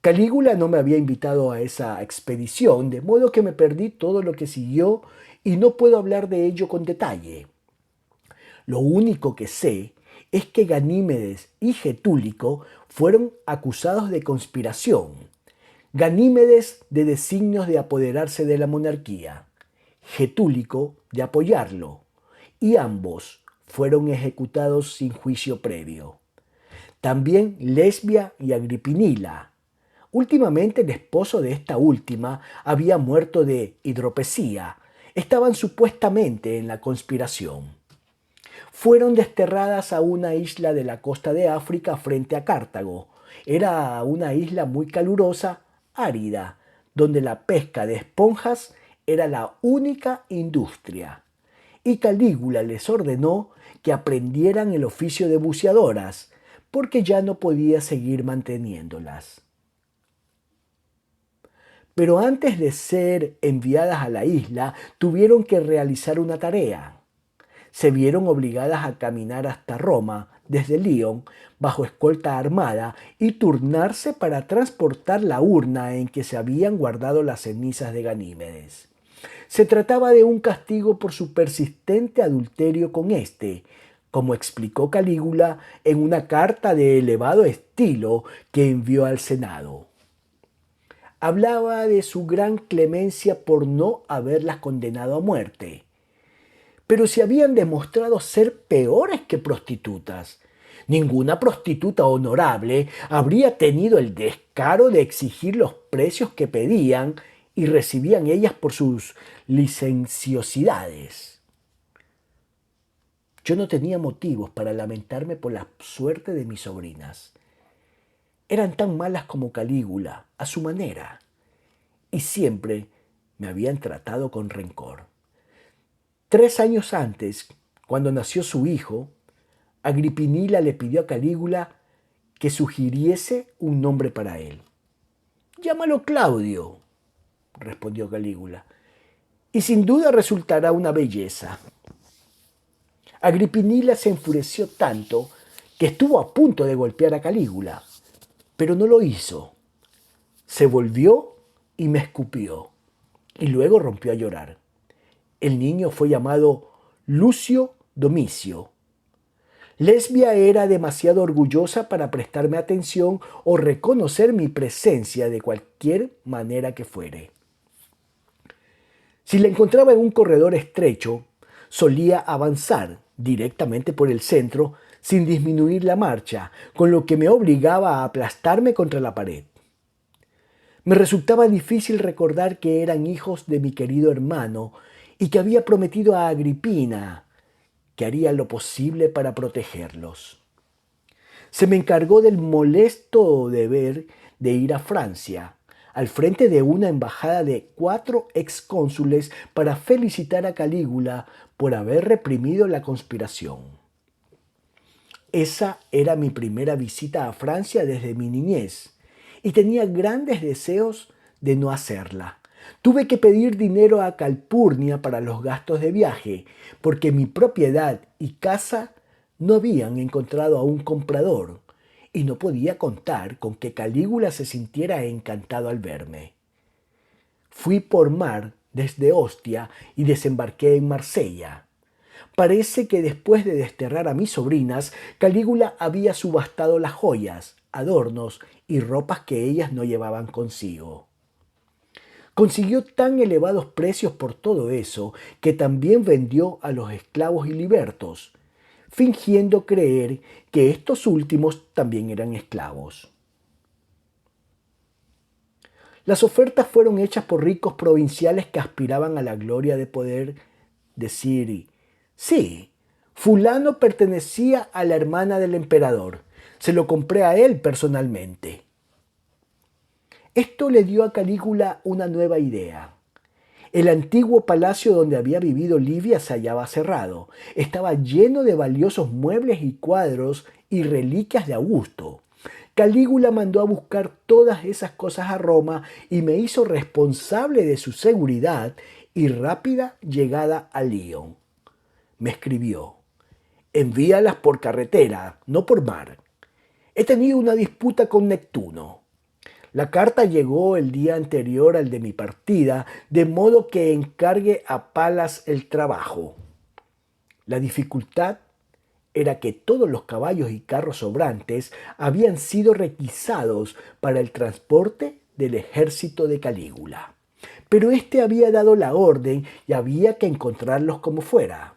Calígula no me había invitado a esa expedición, de modo que me perdí todo lo que siguió y no puedo hablar de ello con detalle. Lo único que sé es que Ganímedes y Getúlico fueron acusados de conspiración. Ganímedes de designios de apoderarse de la monarquía, Getúlico de apoyarlo, y ambos fueron ejecutados sin juicio previo. También Lesbia y Agripinila. Últimamente el esposo de esta última había muerto de hidropesía. Estaban supuestamente en la conspiración. Fueron desterradas a una isla de la costa de África frente a Cartago. Era una isla muy calurosa, árida, donde la pesca de esponjas era la única industria. Y Calígula les ordenó que aprendieran el oficio de buceadoras, porque ya no podía seguir manteniéndolas. Pero antes de ser enviadas a la isla, tuvieron que realizar una tarea. Se vieron obligadas a caminar hasta Roma, desde Lyon, bajo escolta armada, y turnarse para transportar la urna en que se habían guardado las cenizas de Ganímedes. Se trataba de un castigo por su persistente adulterio con éste, como explicó Calígula en una carta de elevado estilo que envió al Senado. Hablaba de su gran clemencia por no haberlas condenado a muerte. Pero se habían demostrado ser peores que prostitutas. Ninguna prostituta honorable habría tenido el descaro de exigir los precios que pedían y recibían ellas por sus licenciosidades. Yo no tenía motivos para lamentarme por la suerte de mis sobrinas. Eran tan malas como Calígula, a su manera, y siempre me habían tratado con rencor. 3 años antes, cuando nació su hijo, Agripinila le pidió a Calígula que sugiriese un nombre para él. «Llámalo Claudio», respondió Calígula, «y sin duda resultará una belleza». Agripinila se enfureció tanto que estuvo a punto de golpear a Calígula, pero no lo hizo. Se volvió y me escupió, y luego rompió a llorar. El niño fue llamado Lucio Domicio. Lesbia era demasiado orgullosa para prestarme atención o reconocer mi presencia de cualquier manera que fuere. Si la encontraba en un corredor estrecho, solía avanzar directamente por el centro sin disminuir la marcha, con lo que me obligaba a aplastarme contra la pared. Me resultaba difícil recordar que eran hijos de mi querido hermano y que había prometido a Agripina que haría lo posible para protegerlos. Se me encargó del molesto deber de ir a Francia, al frente de una embajada de 4 excónsules para felicitar a Calígula por haber reprimido la conspiración. Esa era mi primera visita a Francia desde mi niñez y tenía grandes deseos de no hacerla. Tuve que pedir dinero a Calpurnia para los gastos de viaje, porque mi propiedad y casa no habían encontrado a un comprador y no podía contar con que Calígula se sintiera encantado al verme. Fui por mar desde Ostia y desembarqué en Marsella. Parece que después de desterrar a mis sobrinas, Calígula había subastado las joyas, adornos y ropas que ellas no llevaban consigo. Consiguió tan elevados precios por todo eso que también vendió a los esclavos y libertos, fingiendo creer que estos últimos también eran esclavos. Las ofertas fueron hechas por ricos provinciales que aspiraban a la gloria de poder decir: sí, fulano pertenecía a la hermana del emperador, se lo compré a él personalmente. Esto le dio a Calígula una nueva idea. El antiguo palacio donde había vivido Livia se hallaba cerrado. Estaba lleno de valiosos muebles y cuadros y reliquias de Augusto. Calígula mandó a buscar todas esas cosas a Roma y me hizo responsable de su seguridad y rápida llegada a Lyon. Me escribió: envíalas por carretera, no por mar. He tenido una disputa con Neptuno. La carta llegó el día anterior al de mi partida, de modo que encargue a Palas el trabajo. La dificultad era que todos los caballos y carros sobrantes habían sido requisados para el transporte del ejército de Calígula. Pero éste había dado la orden y había que encontrarlos como fuera.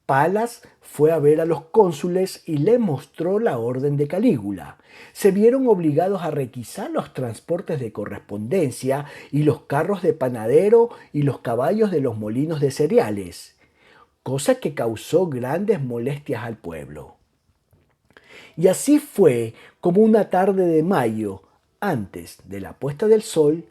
Palas fue a ver a los cónsules y le mostró la orden de Calígula. Se vieron obligados a requisar los transportes de correspondencia y los carros de panadero y los caballos de los molinos de cereales, cosa que causó grandes molestias al pueblo. Y así fue como una tarde de mayo, antes de la puesta del sol,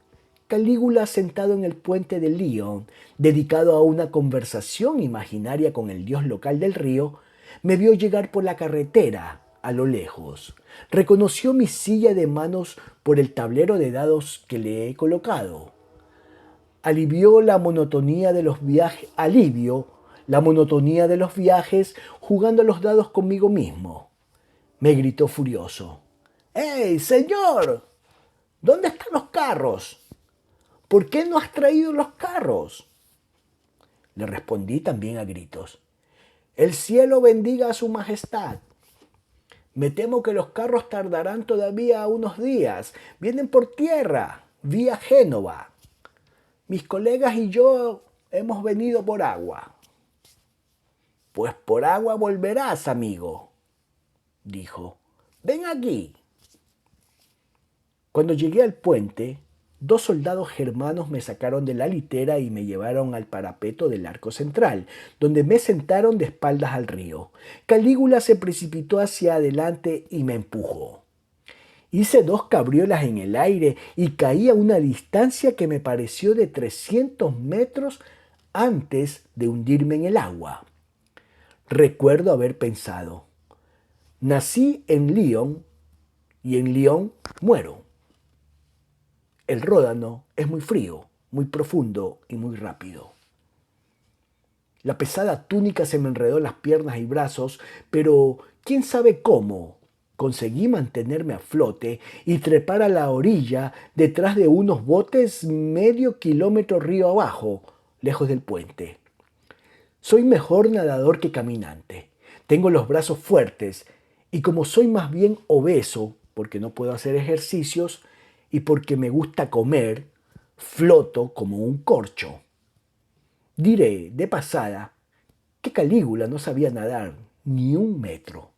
Calígula, sentado en el puente de Lyon, dedicado a una conversación imaginaria con el dios local del río, me vio llegar por la carretera a lo lejos. Reconoció mi silla de manos por el tablero de dados que le he colocado. Alivio la monotonía de los viajes jugando a los dados conmigo mismo. Me gritó furioso: ¡Hey, señor! ¿Dónde están los carros? ¿Por qué no has traído los carros? Le respondí también a gritos: el cielo bendiga a su majestad. Me temo que los carros tardarán todavía unos días. Vienen por tierra, vía Génova. Mis colegas y yo hemos venido por agua. Pues por agua volverás, amigo, dijo. Ven aquí. Cuando llegué al puente, 2 soldados germanos me sacaron de la litera y me llevaron al parapeto del arco central, donde me sentaron de espaldas al río. Calígula se precipitó hacia adelante y me empujó. Hice 2 cabriolas en el aire y caí a una distancia que me pareció de 300 metros antes de hundirme en el agua. Recuerdo haber pensado: nací en Lyon y en Lyon muero. El Ródano es muy frío, muy profundo y muy rápido. La pesada túnica se me enredó en las piernas y brazos, pero quién sabe cómo conseguí mantenerme a flote y trepar a la orilla detrás de unos botes medio kilómetro río abajo, lejos del puente. Soy mejor nadador que caminante. Tengo los brazos fuertes y como soy más bien obeso, porque no puedo hacer ejercicios, y porque me gusta comer, floto como un corcho. Diré, de pasada, que Calígula no sabía nadar ni 1 metro.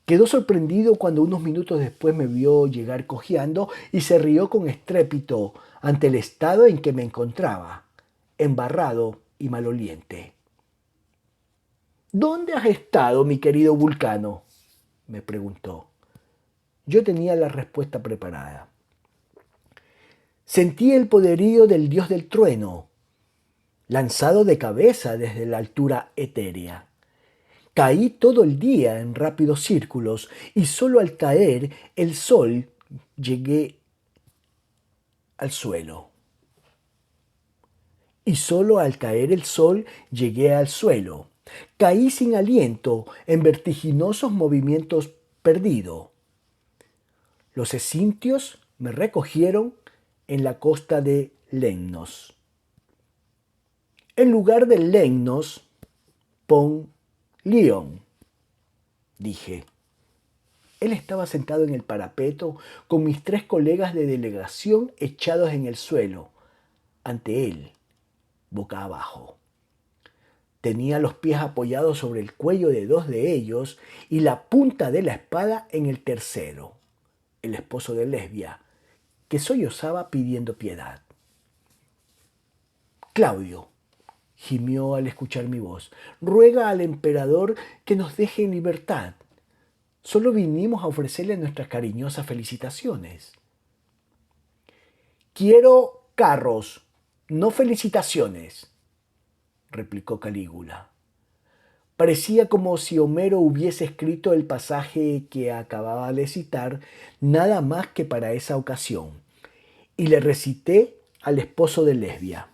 Quedó sorprendido cuando unos minutos después me vio llegar cojeando y se rió con estrépito ante el estado en que me encontraba, embarrado y maloliente. ¿Dónde has estado, mi querido Vulcano?, me preguntó. Yo tenía la respuesta preparada. Sentí el poderío del dios del trueno, lanzado de cabeza desde la altura etérea. Caí todo el día en rápidos círculos y solo al caer el sol llegué al suelo. Y solo al caer el sol llegué al suelo. Caí sin aliento en vertiginosos movimientos perdido. Los esintios me recogieron en la costa de Lemnos. En lugar de Lemnos, pon Lión, dije. Él estaba sentado en el parapeto con mis 3 colegas de delegación echados en el suelo, ante él, boca abajo. Tenía los pies apoyados sobre el cuello de 2 de ellos y la punta de la espada en el tercero, el esposo de Lesbia, que sollozaba pidiendo piedad. Claudio, gimió al escuchar mi voz, ruega al emperador que nos deje en libertad. Solo vinimos a ofrecerle nuestras cariñosas felicitaciones. Quiero carros, no felicitaciones, replicó Calígula. Parecía como si Homero hubiese escrito el pasaje que acababa de citar nada más que para esa ocasión, y le recité al esposo de Lesbia.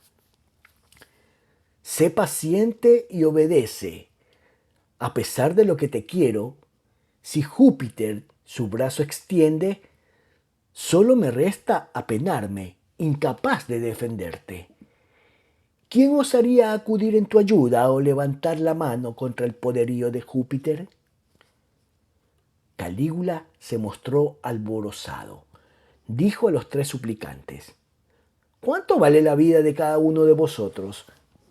Sé paciente y obedece. A pesar de lo que te quiero, si Júpiter su brazo extiende, solo me resta apenarme, incapaz de defenderte. ¿Quién osaría acudir en tu ayuda o levantar la mano contra el poderío de Júpiter? Calígula se mostró alborozado. Dijo a los 3 suplicantes: ¿Cuánto vale la vida de cada uno de vosotros?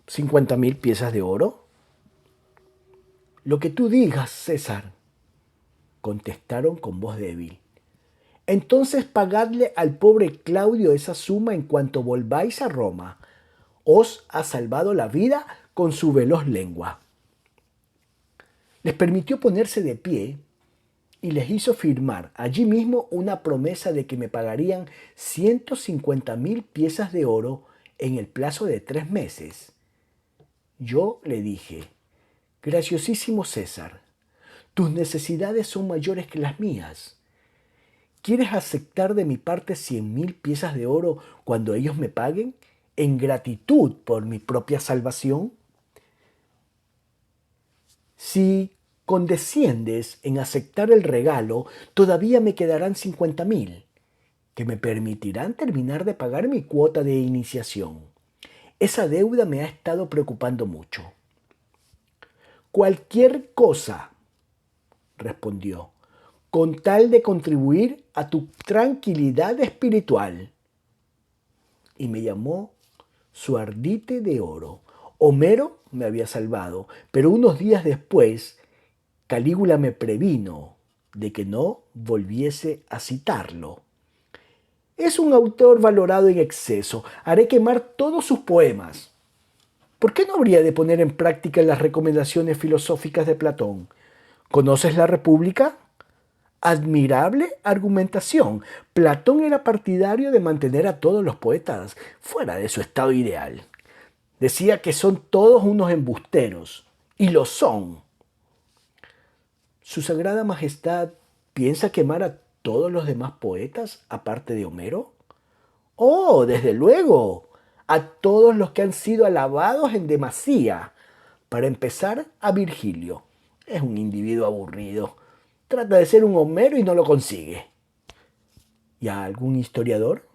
¿50.000 piezas de oro? Lo que tú digas, César, contestaron con voz débil. Entonces pagadle al pobre Claudio esa suma en cuanto volváis a Roma. Os ha salvado la vida con su veloz lengua. Les permitió ponerse de pie y les hizo firmar allí mismo una promesa de que me pagarían 150.000 piezas de oro en el plazo de 3 meses. Yo le dije: graciosísimo César, tus necesidades son mayores que las mías. ¿Quieres aceptar de mi parte 100.000 piezas de oro cuando ellos me paguen, en gratitud por mi propia salvación? Si condesciendes en aceptar el regalo, todavía me quedarán 50.000, que me permitirán terminar de pagar mi cuota de iniciación. Esa deuda me ha estado preocupando mucho. Cualquier cosa, respondió, con tal de contribuir a tu tranquilidad espiritual. Y me llamó su ardite de oro. Homero me había salvado, pero unos días después Calígula me previno de que no volviese a citarlo. Es un autor valorado en exceso. Haré quemar todos sus poemas. ¿Por qué no habría de poner en práctica las recomendaciones filosóficas de Platón? ¿Conoces la República? Admirable argumentación. Platón era partidario de mantener a todos los poetas fuera de su estado ideal. Decía que son todos unos embusteros, y lo son. ¿Su Sagrada Majestad piensa quemar a todos los demás poetas aparte de Homero? Oh, desde luego, a todos los que han sido alabados en demasía. Para empezar, a Virgilio. Es un individuo aburrido. Trata de ser un Homero y no lo consigue. ¿Y a algún historiador?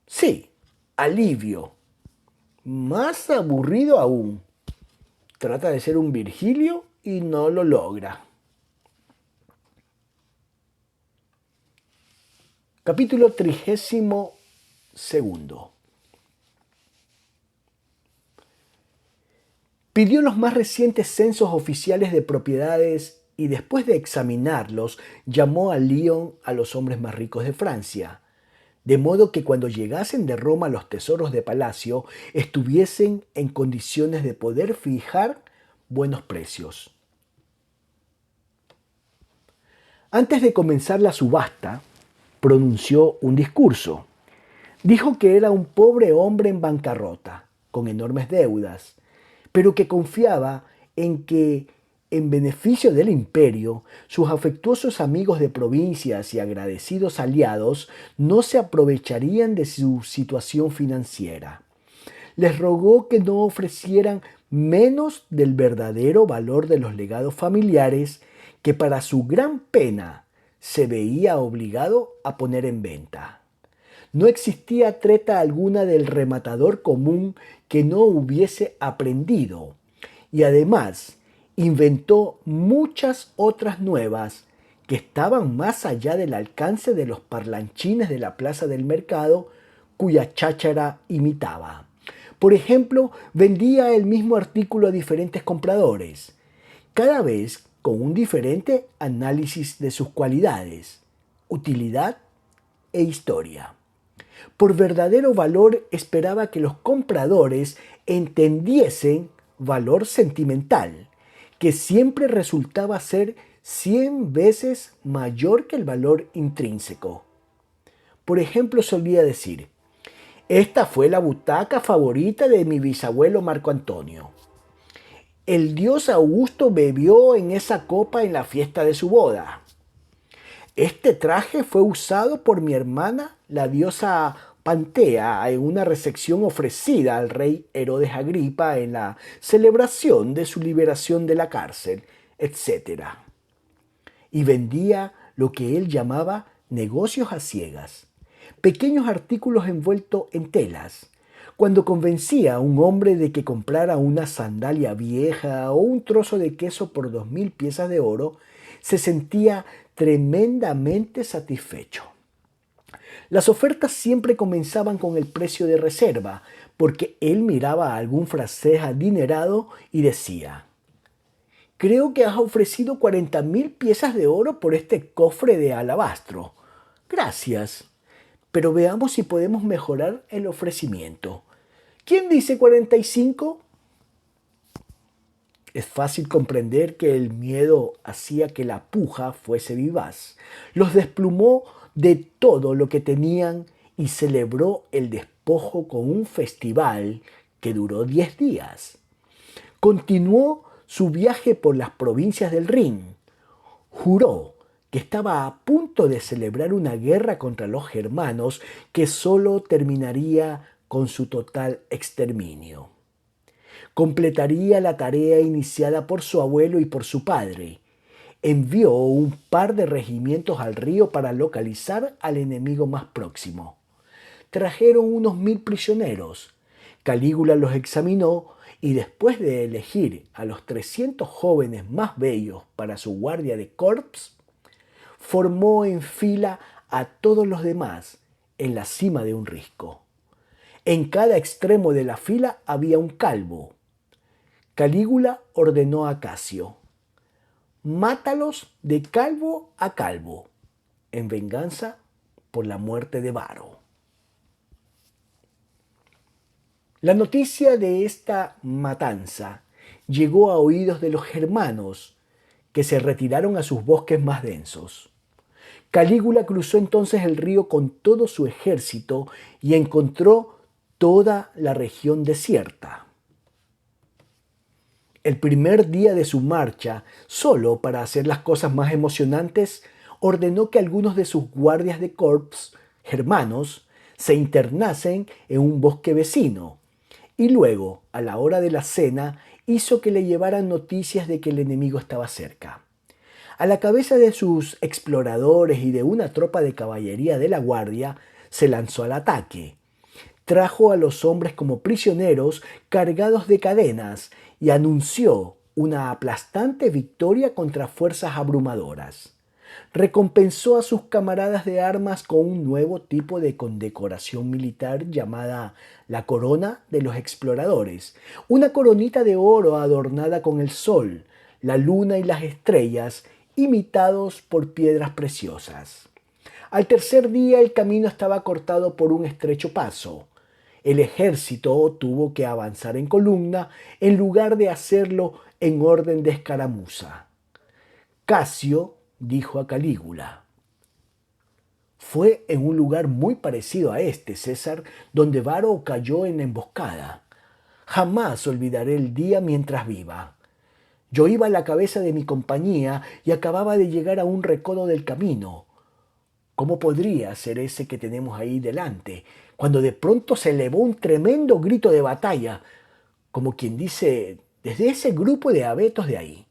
Sí, a Livio. Más aburrido aún. Trata de ser un Virgilio y no lo logra. Capítulo 32. Pidió los más recientes censos oficiales de propiedades y después de examinarlos llamó a Lyon a los hombres más ricos de Francia, de modo que cuando llegasen de Roma los tesoros de palacio estuviesen en condiciones de poder fijar buenos precios. Antes de comenzar la subasta, pronunció un discurso. Dijo que era un pobre hombre en bancarrota, con enormes deudas, pero que confiaba en que, en beneficio del imperio, sus afectuosos amigos de provincias y agradecidos aliados no se aprovecharían de su situación financiera. Les rogó que no ofrecieran menos del verdadero valor de los legados familiares que para su gran pena se veía obligado a poner en venta. No existía treta alguna del rematador común que no hubiese aprendido, y además inventó muchas otras nuevas que estaban más allá del alcance de los parlanchines de la plaza del mercado cuya cháchara imitaba. Por ejemplo, vendía el mismo artículo a diferentes compradores, cada vez con un diferente análisis de sus cualidades, utilidad e historia. Por verdadero valor esperaba que los compradores entendiesen valor sentimental, que siempre resultaba ser 100 veces mayor que el valor intrínseco. Por ejemplo, solía decir: esta fue la butaca favorita de mi bisabuelo Marco Antonio. El dios Augusto bebió en esa copa en la fiesta de su boda. Este traje fue usado por mi hermana, la diosa Pantea, en una recepción ofrecida al rey Herodes Agripa en la celebración de su liberación de la cárcel, etc. Y vendía lo que él llamaba negocios a ciegas, pequeños artículos envueltos en telas. Cuando convencía a un hombre de que comprara una sandalia vieja o un trozo de queso por 2000 piezas de oro, se sentía tremendamente satisfecho. Las ofertas siempre comenzaban con el precio de reserva, porque él miraba a algún francés adinerado y decía: creo que has ofrecido 40.000 piezas de oro por este cofre de alabastro. Gracias, pero veamos si podemos mejorar el ofrecimiento. ¿Quién dice 45? Es fácil comprender que el miedo hacía que la puja fuese vivaz. Los desplumó de todo lo que tenían y celebró el despojo con un festival que duró 10 días. Continuó su viaje por las provincias del Rin. Juró que estaba a punto de celebrar una guerra contra los germanos que solo terminaría con su total exterminio. Completaría la tarea iniciada por su abuelo y por su padre. Envió un par de regimientos al río para localizar al enemigo más próximo. Trajeron unos 1000 prisioneros. Calígula los examinó y después de elegir a los 300 jóvenes más bellos para su guardia de corps, formó en fila a todos los demás en la cima de un risco. En cada extremo de la fila había un calvo. Calígula ordenó a Casio: mátalos de calvo a calvo, en venganza por la muerte de Varo. La noticia de esta matanza llegó a oídos de los germanos, que se retiraron a sus bosques más densos. Calígula cruzó entonces el río con todo su ejército y encontró toda la región desierta. El primer día de su marcha, solo para hacer las cosas más emocionantes, ordenó que algunos de sus guardias de corps germanos se internasen en un bosque vecino, y luego, a la hora de la cena, hizo que le llevaran noticias de que el enemigo estaba cerca. A la cabeza de sus exploradores y de una tropa de caballería de la guardia, se lanzó al ataque. Trajo a los hombres como prisioneros cargados de cadenas y anunció una aplastante victoria contra fuerzas abrumadoras. Recompensó a sus camaradas de armas con un nuevo tipo de condecoración militar llamada la Corona de los Exploradores, una coronita de oro adornada con el sol, la luna y las estrellas, imitados por piedras preciosas. Al tercer día el camino estaba cortado por un estrecho paso. El ejército tuvo que avanzar en columna en lugar de hacerlo en orden de escaramuza. Casio dijo a Calígula: «Fue en un lugar muy parecido a este, César, donde Varo cayó en la emboscada. Jamás olvidaré el día mientras viva. Yo iba a la cabeza de mi compañía y acababa de llegar a un recodo del camino. ¿Cómo podría ser ese que tenemos ahí delante? Cuando de pronto se elevó un tremendo grito de batalla, como quien dice, desde ese grupo de abetos de ahí.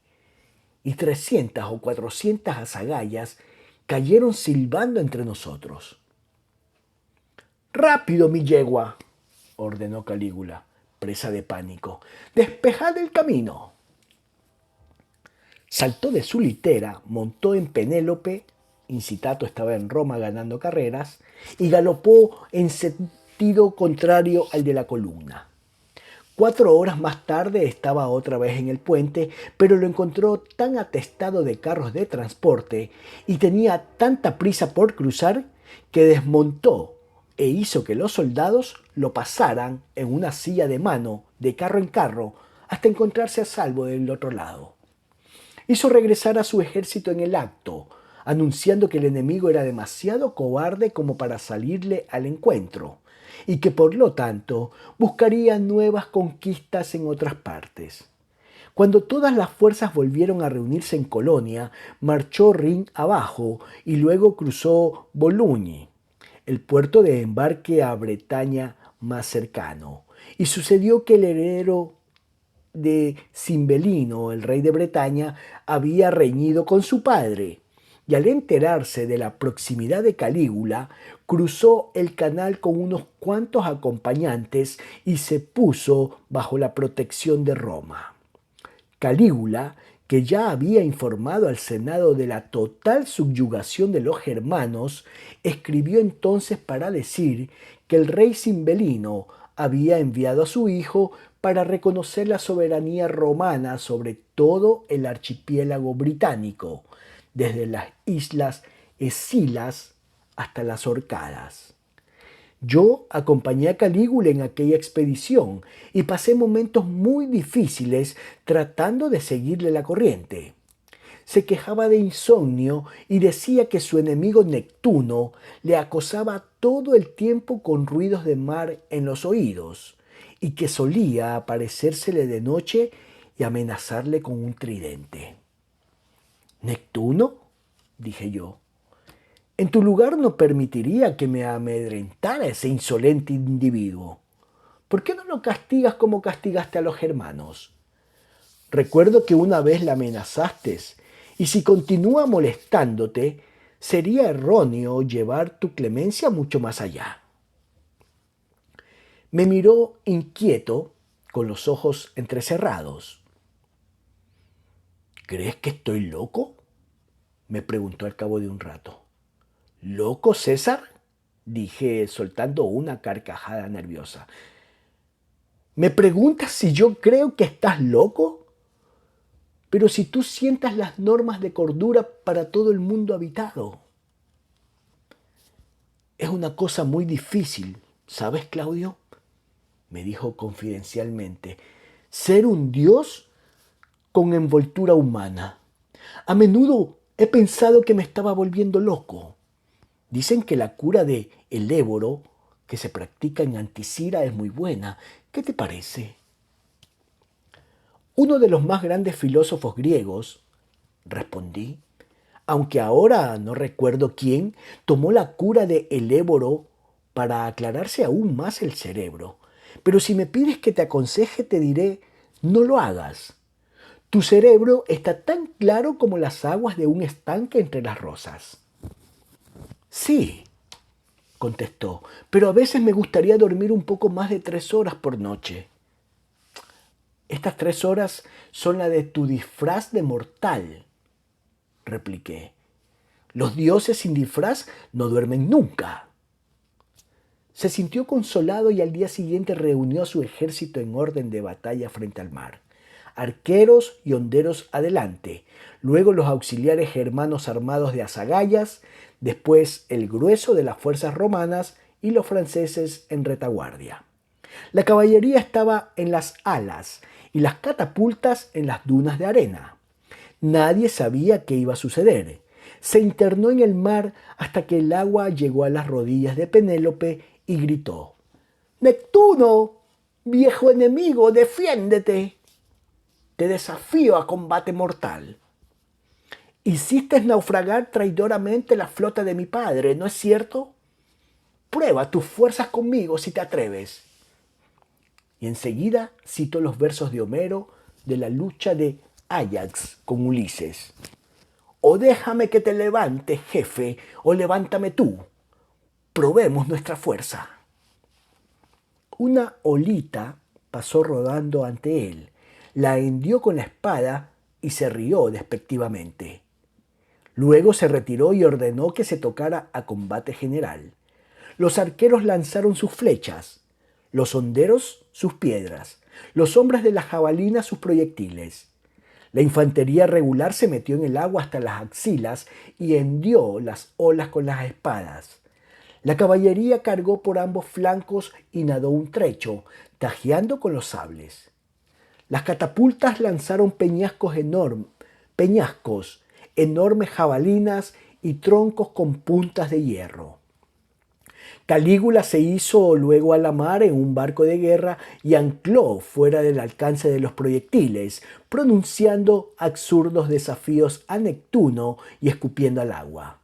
Y 300 o 400 azagallas cayeron silbando entre nosotros. «Rápido, mi yegua», ordenó Calígula, presa de pánico. «Despejad el camino». Saltó de su litera, montó en Penélope, Incitato estaba en Roma ganando carreras, y galopó en sentido contrario al de la columna. 4 horas más tarde estaba otra vez en el puente, pero lo encontró tan atestado de carros de transporte y tenía tanta prisa por cruzar que desmontó e hizo que los soldados lo pasaran en una silla de mano de carro en carro hasta encontrarse a salvo del otro lado. Hizo regresar a su ejército en el acto, anunciando que el enemigo era demasiado cobarde como para salirle al encuentro y que por lo tanto buscaría nuevas conquistas en otras partes. Cuando todas las fuerzas volvieron a reunirse en Colonia, marchó Rin abajo y luego cruzó Boulogne, el puerto de embarque a Bretaña más cercano. Y sucedió que el heredero de Cimbelino, el rey de Bretaña, había reñido con su padre, y al enterarse de la proximidad de Calígula, cruzó el canal con unos cuantos acompañantes y se puso bajo la protección de Roma. Calígula, que ya había informado al Senado de la total subyugación de los germanos, escribió entonces para decir que el rey Cimbelino había enviado a su hijo para reconocer la soberanía romana sobre todo el archipiélago británico, desde las islas Escilas hasta las Orcadas. Yo acompañé a Calígula en aquella expedición y pasé momentos muy difíciles tratando de seguirle la corriente. Se quejaba de insomnio y decía que su enemigo Neptuno le acosaba todo el tiempo con ruidos de mar en los oídos y que solía aparecérsele de noche y amenazarle con un tridente. «¿Neptuno?», dije yo. «En tu lugar no permitiría que me amedrentara ese insolente individuo. ¿Por qué no lo castigas como castigaste a los germanos? Recuerdo que una vez la amenazaste, y si continúa molestándote, sería erróneo llevar tu clemencia mucho más allá». Me miró inquieto, con los ojos entrecerrados. «¿Crees que estoy loco?», me preguntó al cabo de un rato. «¿Loco, César?», dije, soltando una carcajada nerviosa. «¿Me preguntas si yo creo que estás loco? Pero si tú sientas las normas de cordura para todo el mundo habitado». «Es una cosa muy difícil, ¿sabes, Claudio?», me dijo confidencialmente, «ser un dios con envoltura humana. A menudo he pensado que me estaba volviendo loco. Dicen que la cura de el éboro que se practica en Antisira es muy buena. ¿Qué te parece?». «Uno de los más grandes filósofos griegos», respondí, «aunque ahora no recuerdo quién, tomó la cura de el éboro para aclararse aún más el cerebro. Pero si me pides que te aconseje, te diré, no lo hagas. Tu cerebro está tan claro como las aguas de un estanque entre las rosas». «Sí», contestó, «pero a veces me gustaría dormir un poco más de 3 horas por noche». «Estas 3 horas son la de tu disfraz de mortal», repliqué. «Los dioses sin disfraz no duermen nunca». Se sintió consolado y al día siguiente reunió a su ejército en orden de batalla frente al mar. arqueros y honderos adelante, luego los auxiliares germanos armados de azagallas, después el grueso de las fuerzas romanas y los franceses en retaguardia. La caballería estaba en las alas y las catapultas en las dunas de arena. Nadie sabía qué iba a suceder. Se internó en el mar hasta que el agua llegó a las rodillas de Penélope y gritó: «Neptuno, viejo enemigo, defiéndete. Te desafío a combate mortal. Hiciste naufragar traidoramente la flota de mi padre, ¿no es cierto? Prueba tus fuerzas conmigo si te atreves». Y enseguida citó los versos de Homero de la lucha de Áyax con Ulises. «O déjame que te levante, jefe, o levántame tú. Probemos nuestra fuerza». Una olita pasó rodando ante él, la hendió con la espada y se rió despectivamente. Luego se retiró y ordenó que se tocara a combate general. Los arqueros lanzaron sus flechas, los honderos sus piedras, los hombres de la jabalina sus proyectiles. La infantería regular se metió en el agua hasta las axilas y hendió las olas con las espadas. La caballería cargó por ambos flancos y nadó un trecho, tajeando con los sables. Las catapultas lanzaron peñascos, enormes jabalinas y troncos con puntas de hierro. Calígula se hizo luego a la mar en un barco de guerra y ancló fuera del alcance de los proyectiles, pronunciando absurdos desafíos a Neptuno y escupiendo al agua.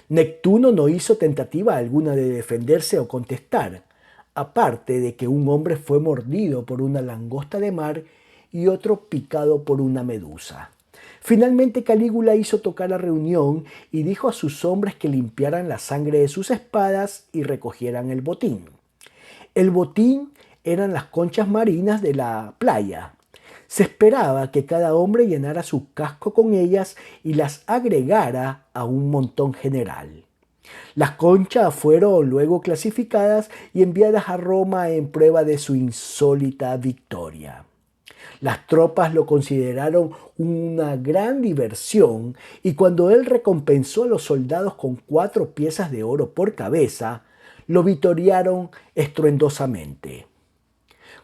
Neptuno no hizo tentativa alguna de defenderse o contestar, aparte de que un hombre fue mordido por una langosta de mar y otro picado por una medusa. Finalmente Calígula hizo tocar la reunión y dijo a sus hombres que limpiaran la sangre de sus espadas y recogieran el botín. El botín eran las conchas marinas de la playa. Se esperaba que cada hombre llenara su casco con ellas y las agregara a un montón general. Las conchas fueron luego clasificadas y enviadas a Roma en prueba de su insólita victoria. Las tropas lo consideraron una gran diversión y cuando él recompensó a los soldados con 4 piezas de oro por cabeza, lo vitorearon estruendosamente.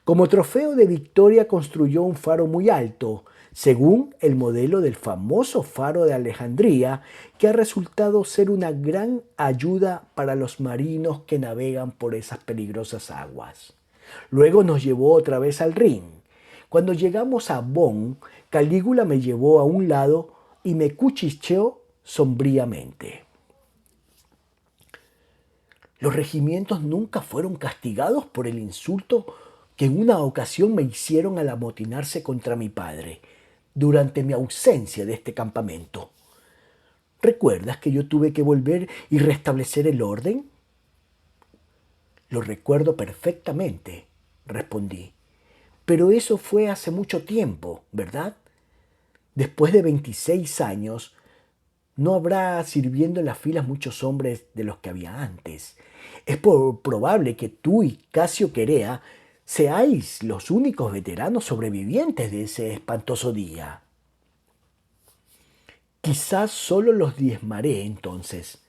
Como trofeo de victoria construyó un faro muy alto, según el modelo del famoso faro de Alejandría, que ha resultado ser una gran ayuda para los marinos que navegan por esas peligrosas aguas. Luego nos llevó otra vez al Rin. Cuando llegamos a Bonn, Calígula me llevó a un lado y me cuchicheó sombríamente. Los regimientos nunca fueron castigados por el insulto que en una ocasión me hicieron al amotinarse contra mi padre durante mi ausencia de este campamento. ¿Recuerdas que yo tuve que volver y restablecer el orden? Lo recuerdo perfectamente, respondí. Pero eso fue hace mucho tiempo, ¿verdad? Después de 26 años, no habrá sirviendo en las filas muchos hombres de los que había antes. Es probable que tú y Casio Querea seáis los únicos veteranos sobrevivientes de ese espantoso día. Quizás solo los diezmaré entonces,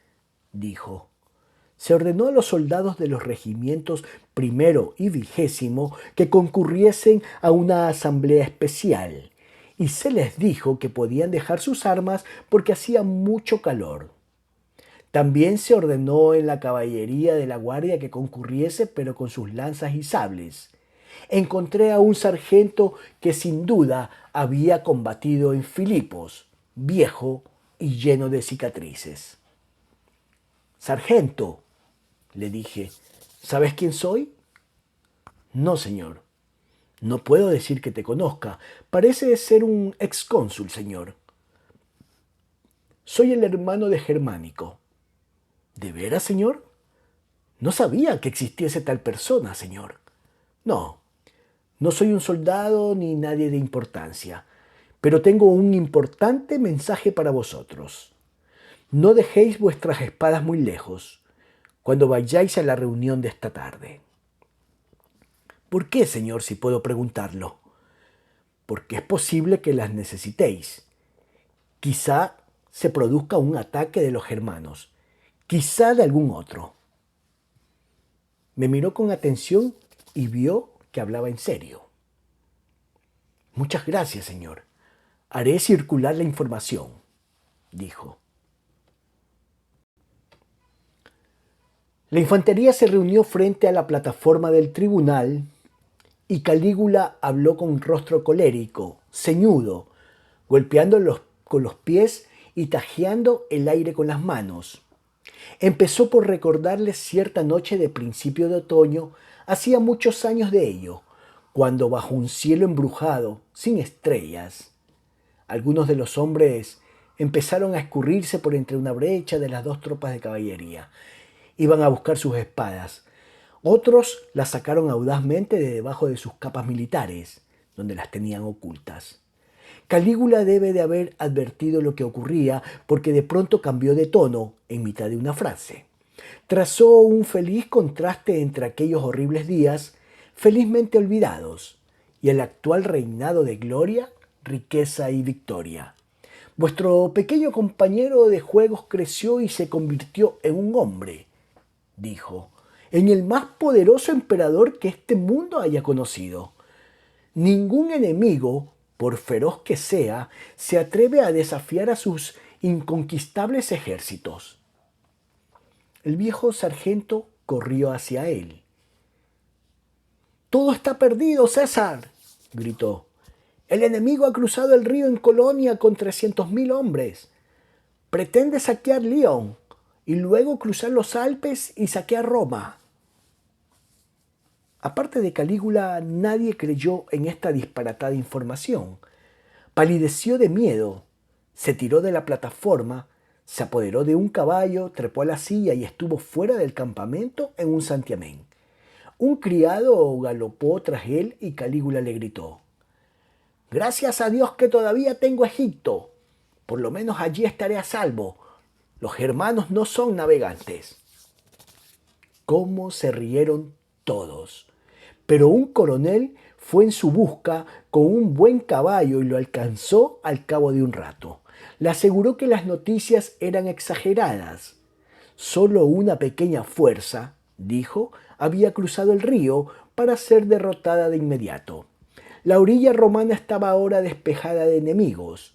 dijo. Se ordenó a los soldados de los regimientos primero y 20 que concurriesen a una asamblea especial, y se les dijo que podían dejar sus armas porque hacía mucho calor. También se ordenó en la caballería de la guardia que concurriese, pero con sus lanzas y sables. Encontré a un sargento que sin duda había combatido en Filipos, viejo y lleno de cicatrices. «Sargento», le dije, «¿sabes quién soy?» «No, señor. No puedo decir que te conozca. Parece ser un excónsul, señor». «Soy el hermano de Germánico». «¿De veras, señor?» «No sabía que existiese tal persona, señor». «No, no soy un soldado ni nadie de importancia, pero tengo un importante mensaje para vosotros. No dejéis vuestras espadas muy lejos cuando vayáis a la reunión de esta tarde». «¿Por qué, señor, si puedo preguntarlo?» porque es posible que las necesitéis. Quizá se produzca un ataque de los germanos, quizá de algún otro. Me miró con atención y vio que hablaba en serio. Muchas gracias, señor. Haré circular la información, dijo. La infantería se reunió frente a la plataforma del tribunal y Calígula habló con rostro colérico, ceñudo, golpeando con los pies y tajeando el aire con las manos. Empezó por recordarles cierta noche de principio de otoño, hacía muchos años de ello, cuando bajo un cielo embrujado, sin estrellas, algunos de los hombres empezaron a escurrirse por entre una brecha de las dos tropas de caballería. Iban a buscar sus espadas. Otros las sacaron audazmente de debajo de sus capas militares, donde las tenían ocultas. Calígula debe de haber advertido lo que ocurría porque de pronto cambió de tono en mitad de una frase. Trazó un feliz contraste entre aquellos horribles días, felizmente olvidados, y el actual reinado de gloria, riqueza y victoria. Vuestro pequeño compañero de juegos creció y se convirtió en un hombre, dijo, en el más poderoso emperador que este mundo haya conocido. Ningún enemigo, por feroz que sea, se atreve a desafiar a sus inconquistables ejércitos. El viejo sargento corrió hacia él. «¡Todo está perdido, César!», gritó. «El enemigo ha cruzado el río en Colonia con 300.000 hombres. Pretende saquear Lyon y luego cruzar los Alpes y saquear Roma». Aparte de Calígula, nadie creyó en esta disparatada información. Palideció de miedo, se tiró de la plataforma, se apoderó de un caballo, trepó a la silla y estuvo fuera del campamento en un santiamén. Un criado galopó tras él y Calígula le gritó: «Gracias a Dios que todavía tengo Egipto. Por lo menos allí estaré a salvo. Los germanos no son navegantes». Cómo se rieron todos. Pero un coronel fue en su busca con un buen caballo y lo alcanzó al cabo de un rato. Le aseguró que las noticias eran exageradas. Solo una pequeña fuerza, dijo, había cruzado el río para ser derrotada de inmediato. La orilla romana estaba ahora despejada de enemigos.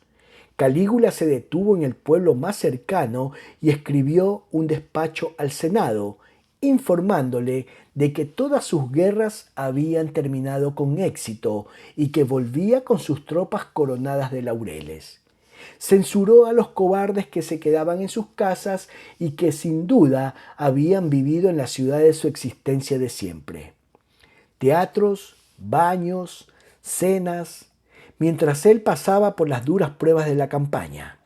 Calígula se detuvo en el pueblo más cercano y escribió un despacho al Senado, informándole de que todas sus guerras habían terminado con éxito y que volvía con sus tropas coronadas de laureles. Censuró a los cobardes que se quedaban en sus casas y que sin duda habían vivido en la ciudad de su existencia de siempre. Teatros, baños, cenas, mientras él pasaba por las duras pruebas de la campaña.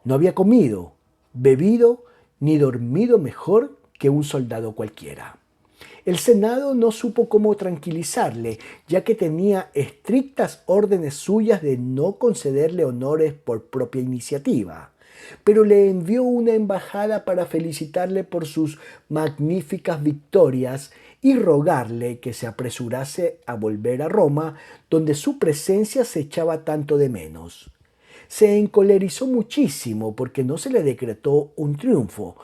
No había comido, bebido ni dormido mejor que un soldado cualquiera. El Senado no supo cómo tranquilizarle, ya que tenía estrictas órdenes suyas de no concederle honores por propia iniciativa, pero le envió una embajada para felicitarle por sus magníficas victorias y rogarle que se apresurase a volver a Roma, donde su presencia se echaba tanto de menos. Se encolerizó muchísimo porque no se le decretó un triunfo,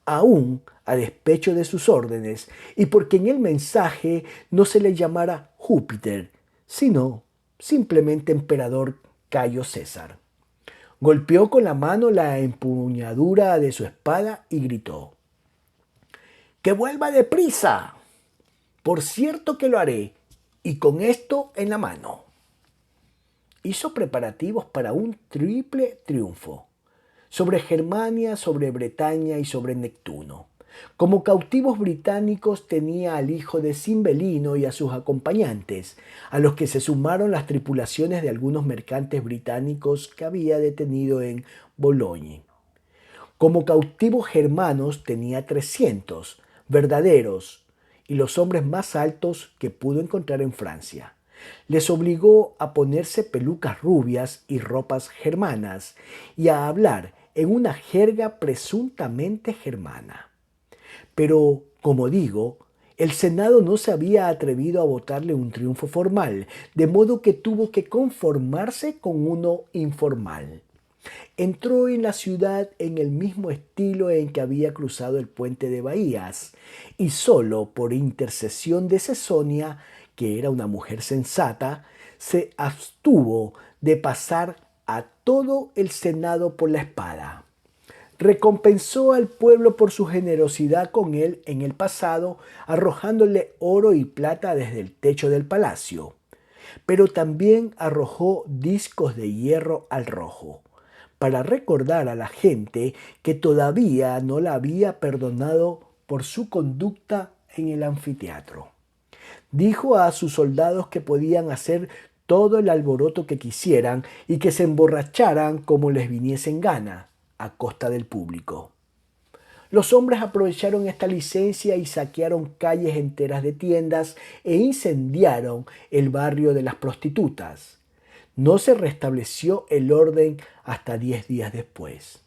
aún a despecho de sus órdenes, y porque en el mensaje no se le llamara Júpiter, sino simplemente emperador Cayo César. Golpeó con la mano la empuñadura de su espada y gritó: «¡Que vuelva deprisa! Por cierto que lo haré, y con esto en la mano». Hizo preparativos para un triple triunfo, sobre Germania, sobre Bretaña y sobre Neptuno. Como cautivos británicos tenía al hijo de Cimbelino y a sus acompañantes, a los que se sumaron las tripulaciones de algunos mercantes británicos que había detenido en Boulogne. Como cautivos germanos tenía 300, verdaderos, y los hombres más altos que pudo encontrar en Francia. Les obligó a ponerse pelucas rubias y ropas germanas y a hablar en una jerga presuntamente germana. Pero, como digo, El Senado no se había atrevido a votarle un triunfo formal, de modo que tuvo que conformarse con uno informal. Entró en la ciudad en el mismo estilo en que había cruzado el puente de Bahías, y solo por intercesión de Cesonia, que era una mujer sensata, se abstuvo de pasar a todo el Senado por la espada. Recompensó al pueblo por su generosidad con él en el pasado, arrojándole oro y plata desde el techo del palacio. Pero también arrojó discos de hierro al rojo, para recordar a la gente que todavía no la había perdonado por su conducta en el anfiteatro. Dijo a sus soldados que podían hacer todo el alboroto que quisieran y que se emborracharan como les viniese en gana, a costa del público. Los hombres aprovecharon esta licencia y saquearon calles enteras de tiendas e incendiaron el barrio de las prostitutas. No se restableció el orden hasta 10 días después.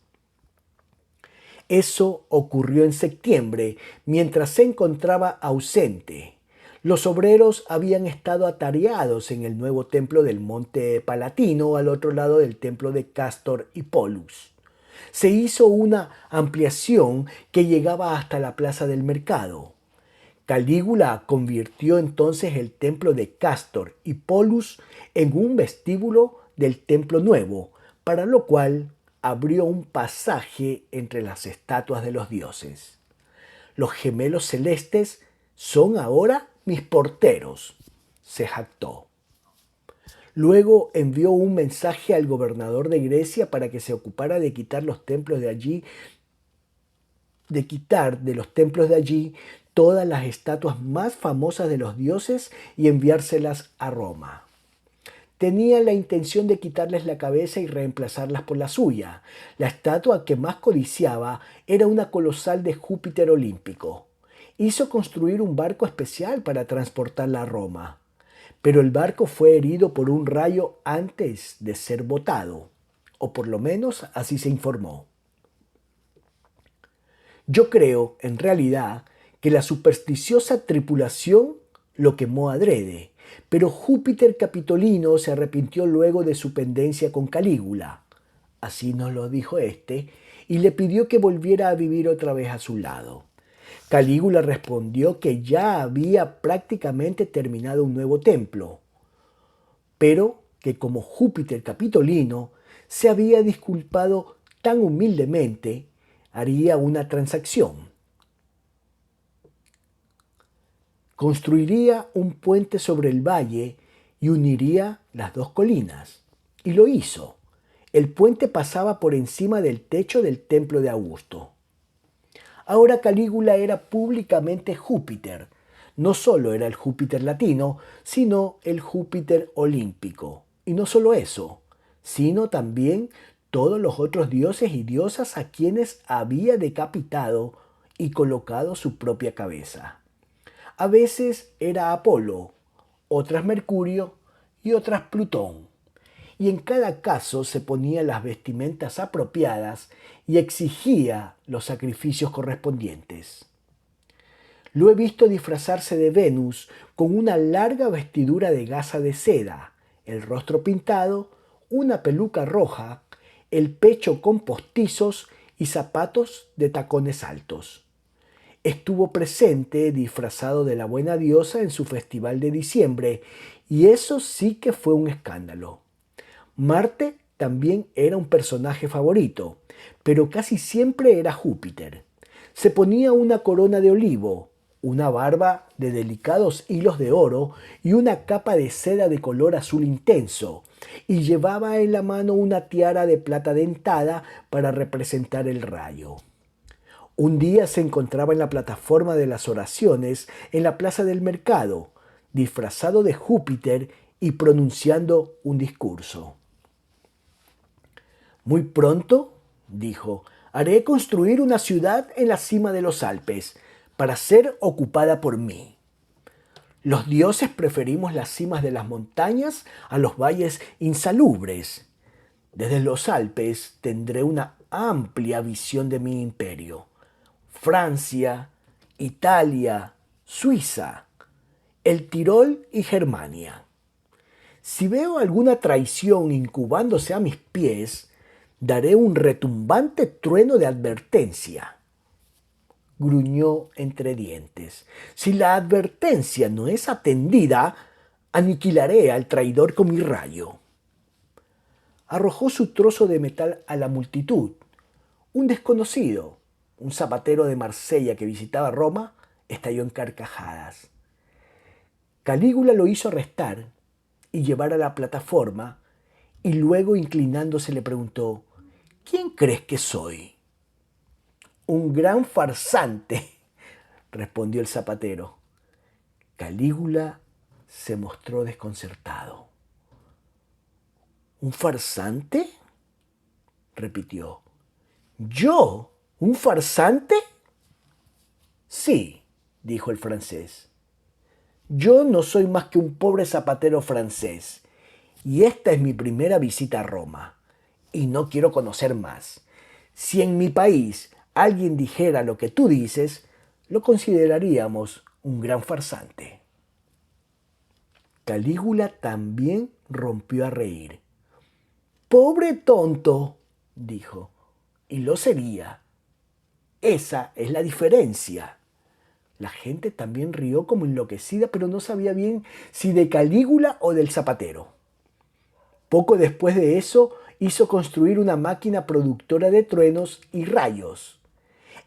Eso ocurrió en septiembre, mientras se encontraba ausente. Los obreros habían estado atareados en el nuevo templo del Monte Palatino, al otro lado del templo de Castor y Polus. Se hizo una ampliación que llegaba hasta la plaza del mercado. Calígula convirtió entonces el templo de Castor y Polus en un vestíbulo del templo nuevo, para lo cual abrió un pasaje entre las estatuas de los dioses. Los gemelos celestes son ahora mis porteros, se jactó. Luego envió un mensaje al gobernador de Grecia para que se ocupara de quitar los templos de allí, de quitar de los templos de allí todas las estatuas más famosas de los dioses y enviárselas a Roma. Tenía la intención de quitarles la cabeza y reemplazarlas por la suya. La estatua que más codiciaba era una colosal de Júpiter olímpico. Hizo construir un barco especial para transportarla a Roma, pero el barco fue herido por un rayo antes de ser botado, o por lo menos así se informó. Yo creo, en realidad, que la supersticiosa tripulación lo quemó adrede, pero Júpiter Capitolino se arrepintió luego de su pendencia con Calígula, así nos lo dijo éste, y le pidió que volviera a vivir otra vez a su lado. Calígula respondió que ya había prácticamente terminado un nuevo templo, pero que como Júpiter Capitolino se había disculpado tan humildemente, haría una transacción. Construiría un puente sobre el valle y uniría las dos colinas. Y lo hizo. El puente pasaba por encima del techo del templo de Augusto. Ahora Calígula era públicamente Júpiter. No solo era el Júpiter latino, sino el Júpiter olímpico. Y no solo eso, sino también todos los otros dioses y diosas a quienes había decapitado y colocado su propia cabeza. A veces era Apolo, otras Mercurio y otras Plutón. Y en cada caso se ponía las vestimentas apropiadas y exigía los sacrificios correspondientes. Lo he visto disfrazarse de Venus con una larga vestidura de gasa de seda, el rostro pintado, una peluca roja, el pecho con postizos y zapatos de tacones altos. Estuvo presente disfrazado de la buena diosa en su festival de diciembre, y eso sí que fue un escándalo. Marte también era un personaje favorito, pero casi siempre era Júpiter. Se ponía una corona de olivo, una barba de delicados hilos de oro y una capa de seda de color azul intenso, y llevaba en la mano una tiara de plata dentada para representar el rayo. Un día se encontraba en la plataforma de las oraciones en la plaza del mercado, disfrazado de Júpiter y pronunciando un discurso. Muy pronto, dijo, haré construir una ciudad en la cima de los Alpes para ser ocupada por mí. Los dioses preferimos las cimas de las montañas a los valles insalubres. Desde los Alpes tendré una amplia visión de mi imperio. Francia, Italia, Suiza, el Tirol y Germania. Si veo alguna traición incubándose a mis pies, daré un retumbante trueno de advertencia. Gruñó entre dientes. Si la advertencia no es atendida, aniquilaré al traidor con mi rayo. Arrojó su trozo de metal a la multitud. Un desconocido, un zapatero de Marsella que visitaba Roma, estalló en carcajadas. Calígula lo hizo arrestar y llevar a la plataforma, y luego, inclinándose, le preguntó: ¿Quién crees que soy? Un gran farsante, respondió el zapatero. Calígula se mostró desconcertado. ¿Un farsante?, repitió. ¿Yo? ¿Un farsante? Sí, dijo el francés. Yo no soy más que un pobre zapatero francés, y esta es mi primera visita a Roma, y no quiero conocer más. Si en mi país alguien dijera lo que tú dices, lo consideraríamos un gran farsante. Calígula también rompió a reír. ¡Pobre tonto!, dijo. Y lo sería. Esa es la diferencia. La gente también rió como enloquecida, pero no sabía bien si de Calígula o del zapatero. Poco después de eso, hizo construir una máquina productora de truenos y rayos.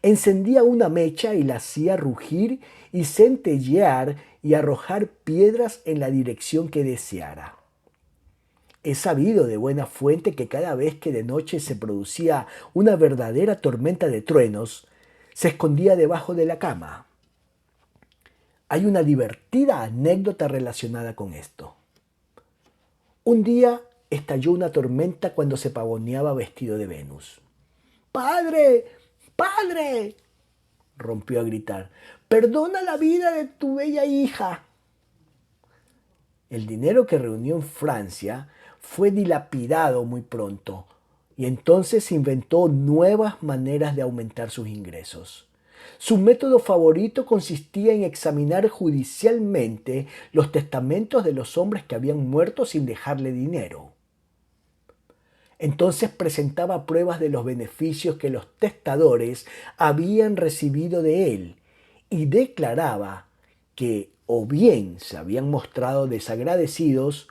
Encendía una mecha y la hacía rugir y centellear y arrojar piedras en la dirección que deseara. He sabido de buena fuente que cada vez que de noche se producía una verdadera tormenta de truenos, se escondía debajo de la cama. Hay una divertida anécdota relacionada con esto. Un día estalló una tormenta cuando se pavoneaba vestido de Venus. ¡Padre! ¡Padre!, rompió a gritar. ¡Perdona la vida de tu bella hija! El dinero que reunió en Francia fue dilapidado muy pronto, y entonces inventó nuevas maneras de aumentar sus ingresos. Su método favorito consistía en examinar judicialmente los testamentos de los hombres que habían muerto sin dejarle dinero. Entonces presentaba pruebas de los beneficios que los testadores habían recibido de él y declaraba que o bien se habían mostrado desagradecidos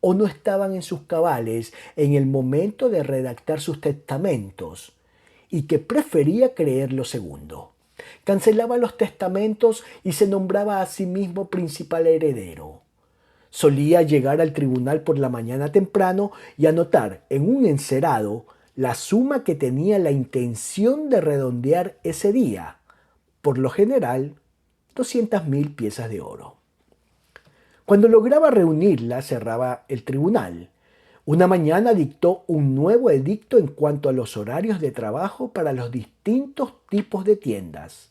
o no estaban en sus cabales en el momento de redactar sus testamentos, y que prefería creer lo segundo. Cancelaba los testamentos y se nombraba a sí mismo principal heredero. Solía llegar al tribunal por la mañana temprano y anotar en un encerado la suma que tenía la intención de redondear ese día, por lo general 200.000 piezas de oro. Cuando lograba reunirla, cerraba el tribunal. Una mañana dictó un nuevo edicto en cuanto a los horarios de trabajo para los distintos tipos de tiendas.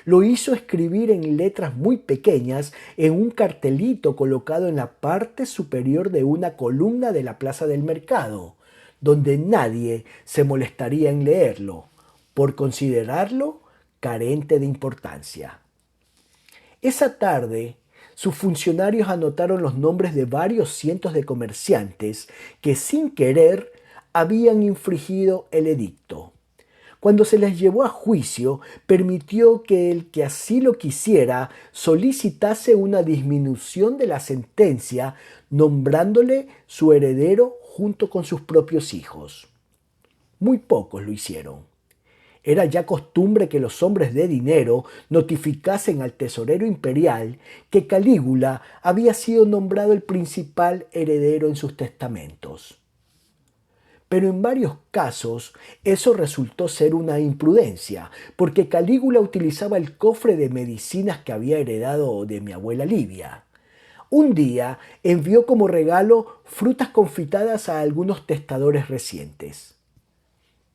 Lo hizo escribir en letras muy pequeñas en un cartelito colocado en la parte superior de una columna de la plaza del mercado, donde nadie se molestaría en leerlo, por considerarlo carente de importancia. Esa tarde, sus funcionarios anotaron los nombres de varios cientos de comerciantes que sin querer habían infringido el edicto. Cuando se les llevó a juicio, permitió que el que así lo quisiera solicitase una disminución de la sentencia, nombrándole su heredero junto con sus propios hijos. Muy pocos lo hicieron. Era ya costumbre que los hombres de dinero notificasen al tesorero imperial que Calígula había sido nombrado el principal heredero en sus testamentos. Pero en varios casos eso resultó ser una imprudencia, porque Calígula utilizaba el cofre de medicinas que había heredado de mi abuela Livia. Un día envió como regalo frutas confitadas a algunos testadores recientes.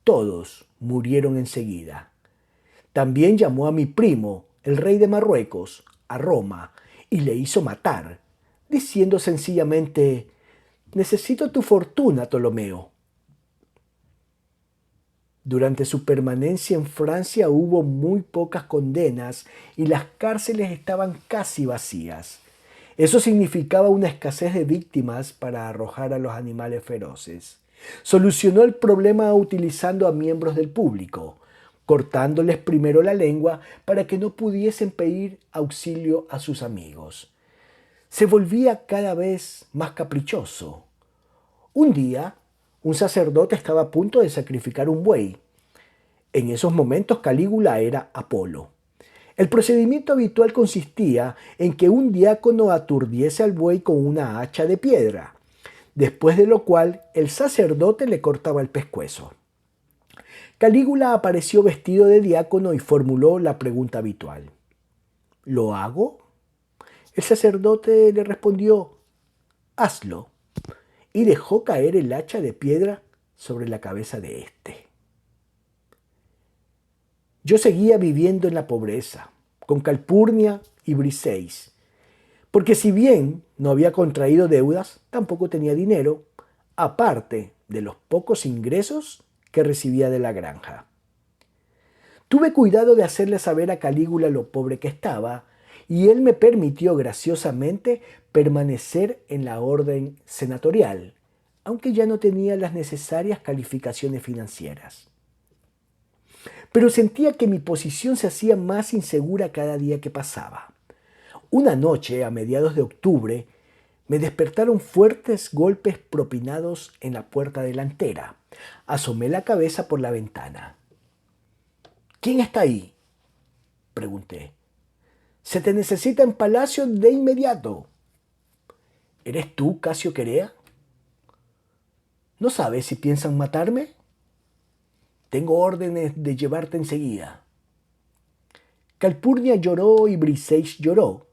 Todos murieron enseguida. También llamó a mi primo, el rey de Marruecos, a Roma, y le hizo matar, diciendo sencillamente: «Necesito tu fortuna, Ptolomeo». Durante su permanencia en Francia hubo muy pocas condenas y las cárceles estaban casi vacías. Eso significaba una escasez de víctimas para arrojar a los animales feroces. Solucionó el problema utilizando a miembros del público, cortándoles primero la lengua para que no pudiesen pedir auxilio a sus amigos. Se volvía cada vez más caprichoso. Un día, un sacerdote estaba a punto de sacrificar un buey. En esos momentos Calígula era Apolo. El procedimiento habitual consistía en que un diácono aturdiese al buey con una hacha de piedra, después de lo cual el sacerdote le cortaba el pescuezo. Calígula apareció vestido de diácono y formuló la pregunta habitual: ¿lo hago? El sacerdote le respondió: hazlo, y dejó caer el hacha de piedra sobre la cabeza de éste. Yo seguía viviendo en la pobreza, con Calpurnia y Briseis, porque si bien no había contraído deudas, tampoco tenía dinero, aparte de los pocos ingresos que recibía de la granja. Tuve cuidado de hacerle saber a Calígula lo pobre que estaba, y él me permitió graciosamente permanecer en la orden senatorial, aunque ya no tenía las necesarias calificaciones financieras. Pero sentía que mi posición se hacía más insegura cada día que pasaba. Una noche, a mediados de octubre, me despertaron fuertes golpes propinados en la puerta delantera. Asomé la cabeza por la ventana. ¿Quién está ahí?, pregunté. Se te necesita en palacio de inmediato. ¿Eres tú, Casio Querea? ¿No sabes si piensan matarme? Tengo órdenes de llevarte enseguida. Calpurnia lloró y Briseis lloró,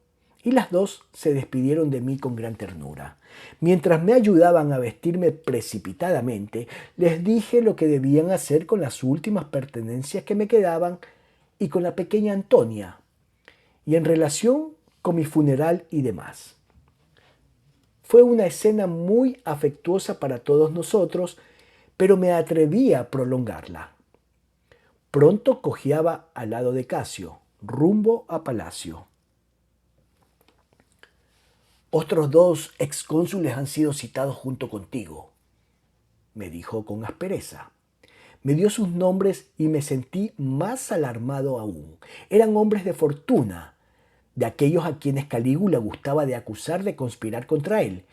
y las dos se despidieron de mí con gran ternura. Mientras me ayudaban a vestirme precipitadamente, les dije lo que debían hacer con las últimas pertenencias que me quedaban y con la pequeña Antonia, y en relación con mi funeral y demás. Fue una escena muy afectuosa para todos nosotros, pero me atreví a prolongarla. Pronto cojeaba al lado de Casio, rumbo a palacio. Otros 2 excónsules han sido citados junto contigo, me dijo con aspereza. Me dio sus nombres y me sentí más alarmado aún. Eran hombres de fortuna, de aquellos a quienes Calígula gustaba de acusar de conspirar contra él.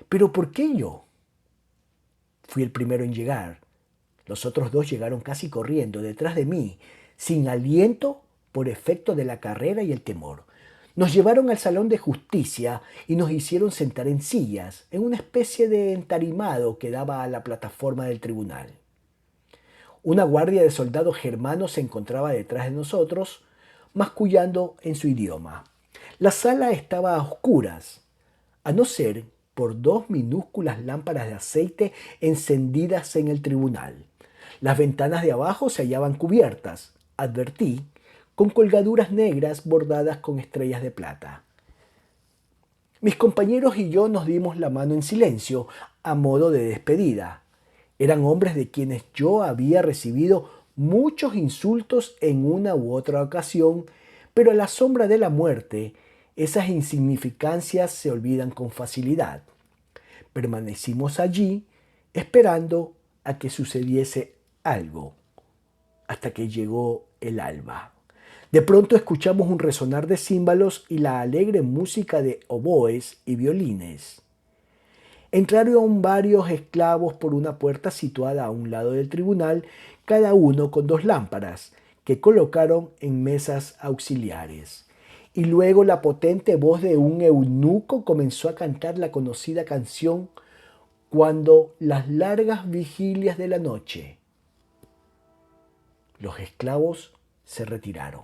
¿Pero por qué yo? Fui el primero en llegar. Los otros 2 llegaron casi corriendo detrás de mí, sin aliento por efecto de la carrera y el temor. Nos llevaron al salón de justicia y nos hicieron sentar en sillas, en una especie de entarimado que daba a la plataforma del tribunal. Una guardia de soldados germanos se encontraba detrás de nosotros, mascullando en su idioma. La sala estaba a oscuras, a no ser por 2 minúsculas lámparas de aceite encendidas en el tribunal. Las ventanas de abajo se hallaban cubiertas, advertí, con colgaduras negras bordadas con estrellas de plata. Mis compañeros y yo nos dimos la mano en silencio, a modo de despedida. Eran hombres de quienes yo había recibido muchos insultos en una u otra ocasión, pero a la sombra de la muerte, esas insignificancias se olvidan con facilidad. Permanecimos allí esperando a que sucediese algo, hasta que llegó el alba. De pronto escuchamos un resonar de címbalos y la alegre música de oboes y violines. Entraron varios esclavos por una puerta situada a un lado del tribunal, cada uno con 2 lámparas, que colocaron en mesas auxiliares. Y luego la potente voz de un eunuco comenzó a cantar la conocida canción Cuando las largas vigilias de la noche. Los esclavos se retiraron.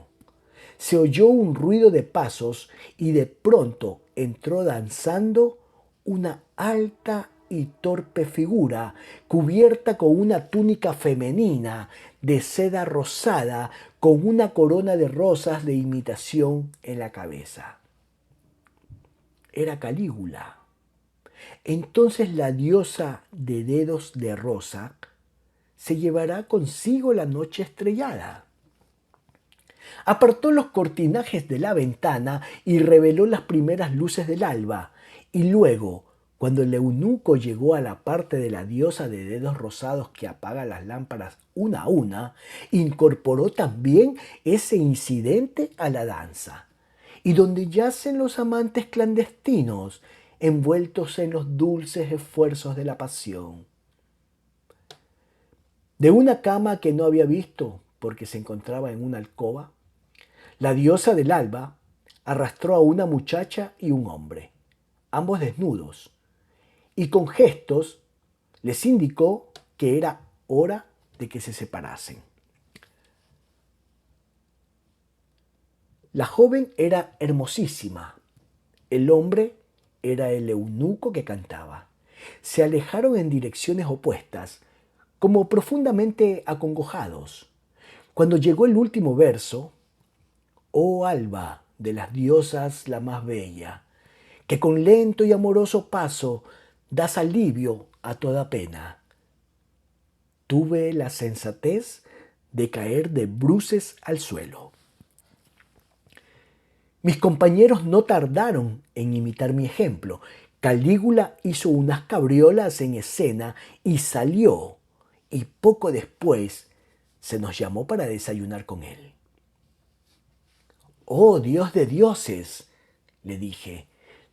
Se oyó un ruido de pasos y de pronto entró danzando una alta y torpe figura cubierta con una túnica femenina de seda rosada con una corona de rosas de imitación en la cabeza. Era Calígula. Entonces la diosa de dedos de rosa se llevará consigo la noche estrellada. Apartó los cortinajes de la ventana y reveló las primeras luces del alba, y luego, cuando el eunuco llegó a la parte de la diosa de dedos rosados que apaga las lámparas una a una, incorporó también ese incidente a la danza, y donde yacen los amantes clandestinos, envueltos en los dulces esfuerzos de la pasión. De una cama que no había visto, porque se encontraba en una alcoba, la diosa del alba arrastró a una muchacha y un hombre, ambos desnudos, y con gestos les indicó que era hora de que se separasen. La joven era hermosísima, el hombre era el eunuco que cantaba. Se alejaron en direcciones opuestas, como profundamente acongojados. Cuando llegó el último verso, oh alba de las diosas la más bella, que con lento y amoroso paso das alivio a toda pena. Tuve la sensatez de caer de bruces al suelo. Mis compañeros no tardaron en imitar mi ejemplo. Calígula hizo unas cabriolas en escena y salió, y poco después se nos llamó para desayunar con él. Oh, Dios de dioses, le dije,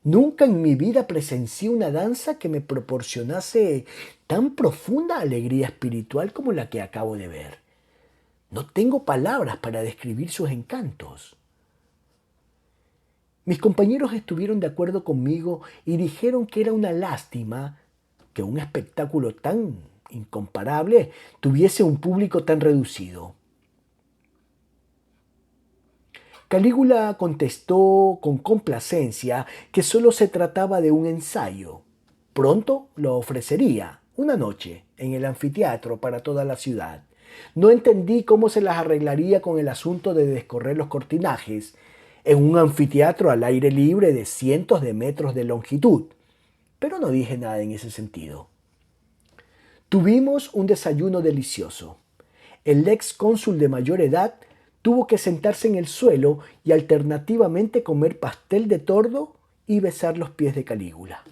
nunca en mi vida presencié una danza que me proporcionase tan profunda alegría espiritual como la que acabo de ver. No tengo palabras para describir sus encantos. Mis compañeros estuvieron de acuerdo conmigo y dijeron que era una lástima que un espectáculo tan incomparable tuviese un público tan reducido. Calígula contestó con complacencia que solo se trataba de un ensayo. Pronto lo ofrecería, una noche, en el anfiteatro para toda la ciudad. No entendí cómo se las arreglaría con el asunto de descorrer los cortinajes en un anfiteatro al aire libre de cientos de metros de longitud, pero no dije nada en ese sentido. Tuvimos un desayuno delicioso. El ex cónsul de mayor edad tuvo que sentarse en el suelo y alternativamente comer pastel de tordo y besar los pies de Calígula.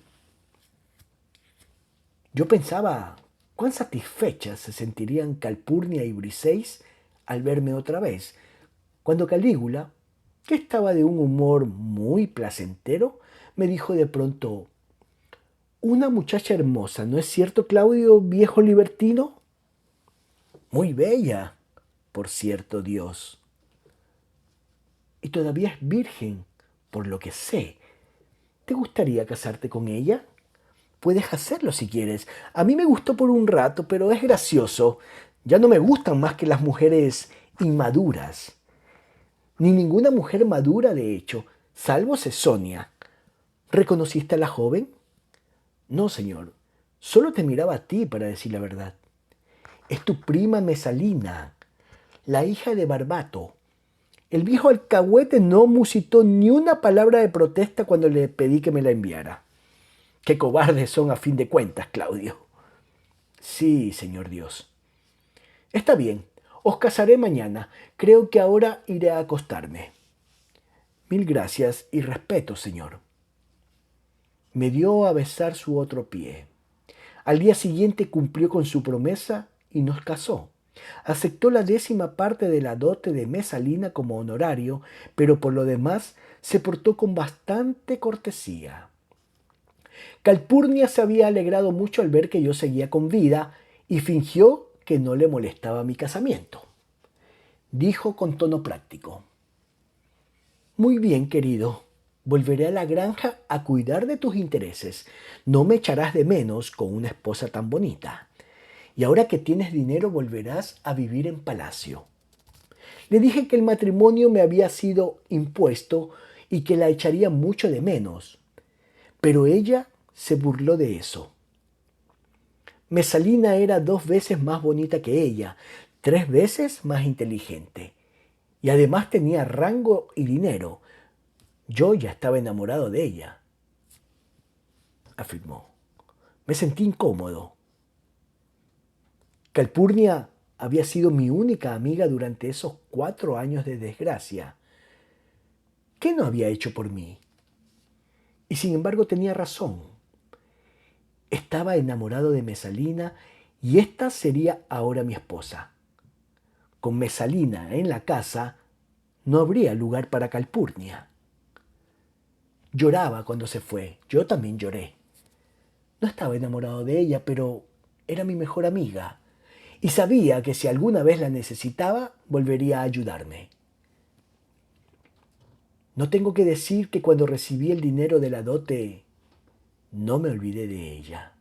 Yo pensaba cuán satisfechas se sentirían Calpurnia y Briseis al verme otra vez, cuando Calígula, que estaba de un humor muy placentero, me dijo de pronto: «Una muchacha hermosa, ¿no es cierto, Claudio, viejo libertino?» «Muy bella, por cierto, Dios. Y todavía es virgen, por lo que sé. ¿Te gustaría casarte con ella? Puedes hacerlo si quieres. A mí me gustó por un rato, pero es gracioso. Ya no me gustan más que las mujeres inmaduras. Ni ninguna mujer madura, de hecho, salvo Cesonia. ¿Reconociste a la joven?» «No, señor. Solo te miraba a ti, para decir la verdad. Es tu prima Mesalina, la hija de Barbato». El viejo alcahuete no musitó ni una palabra de protesta cuando le pedí que me la enviara. Qué cobardes son a fin de cuentas, Claudio. Sí, señor Dios. Está bien, os casaré mañana. Creo que ahora iré a acostarme. Mil gracias y respeto, señor. Me dio a besar su otro pie. Al día siguiente cumplió con su promesa y nos casó. Aceptó la 10ª parte de la dote de Mesalina como honorario, pero por lo demás se portó con bastante cortesía. Calpurnia se había alegrado mucho al ver que yo seguía con vida y fingió que no le molestaba mi casamiento. Dijo con tono práctico: «Muy bien, querido. Volveré a la granja a cuidar de tus intereses. No me echarás de menos con una esposa tan bonita. Y ahora que tienes dinero volverás a vivir en palacio». Le dije que el matrimonio me había sido impuesto y que la echaría mucho de menos. Pero ella se burló de eso. Mesalina era 2 veces más bonita que ella, 3 veces más inteligente. Y además tenía rango y dinero. Yo ya estaba enamorado de ella, afirmó. Me sentí incómodo. Calpurnia había sido mi única amiga durante esos 4 años de desgracia. ¿Qué no había hecho por mí? Y sin embargo tenía razón. Estaba enamorado de Mesalina y esta sería ahora mi esposa. Con Mesalina en la casa no habría lugar para Calpurnia. Lloraba cuando se fue. Yo también lloré. No estaba enamorado de ella, pero era mi mejor amiga y sabía que si alguna vez la necesitaba, volvería a ayudarme. No tengo que decir que cuando recibí el dinero de la dote, no me olvidé de ella.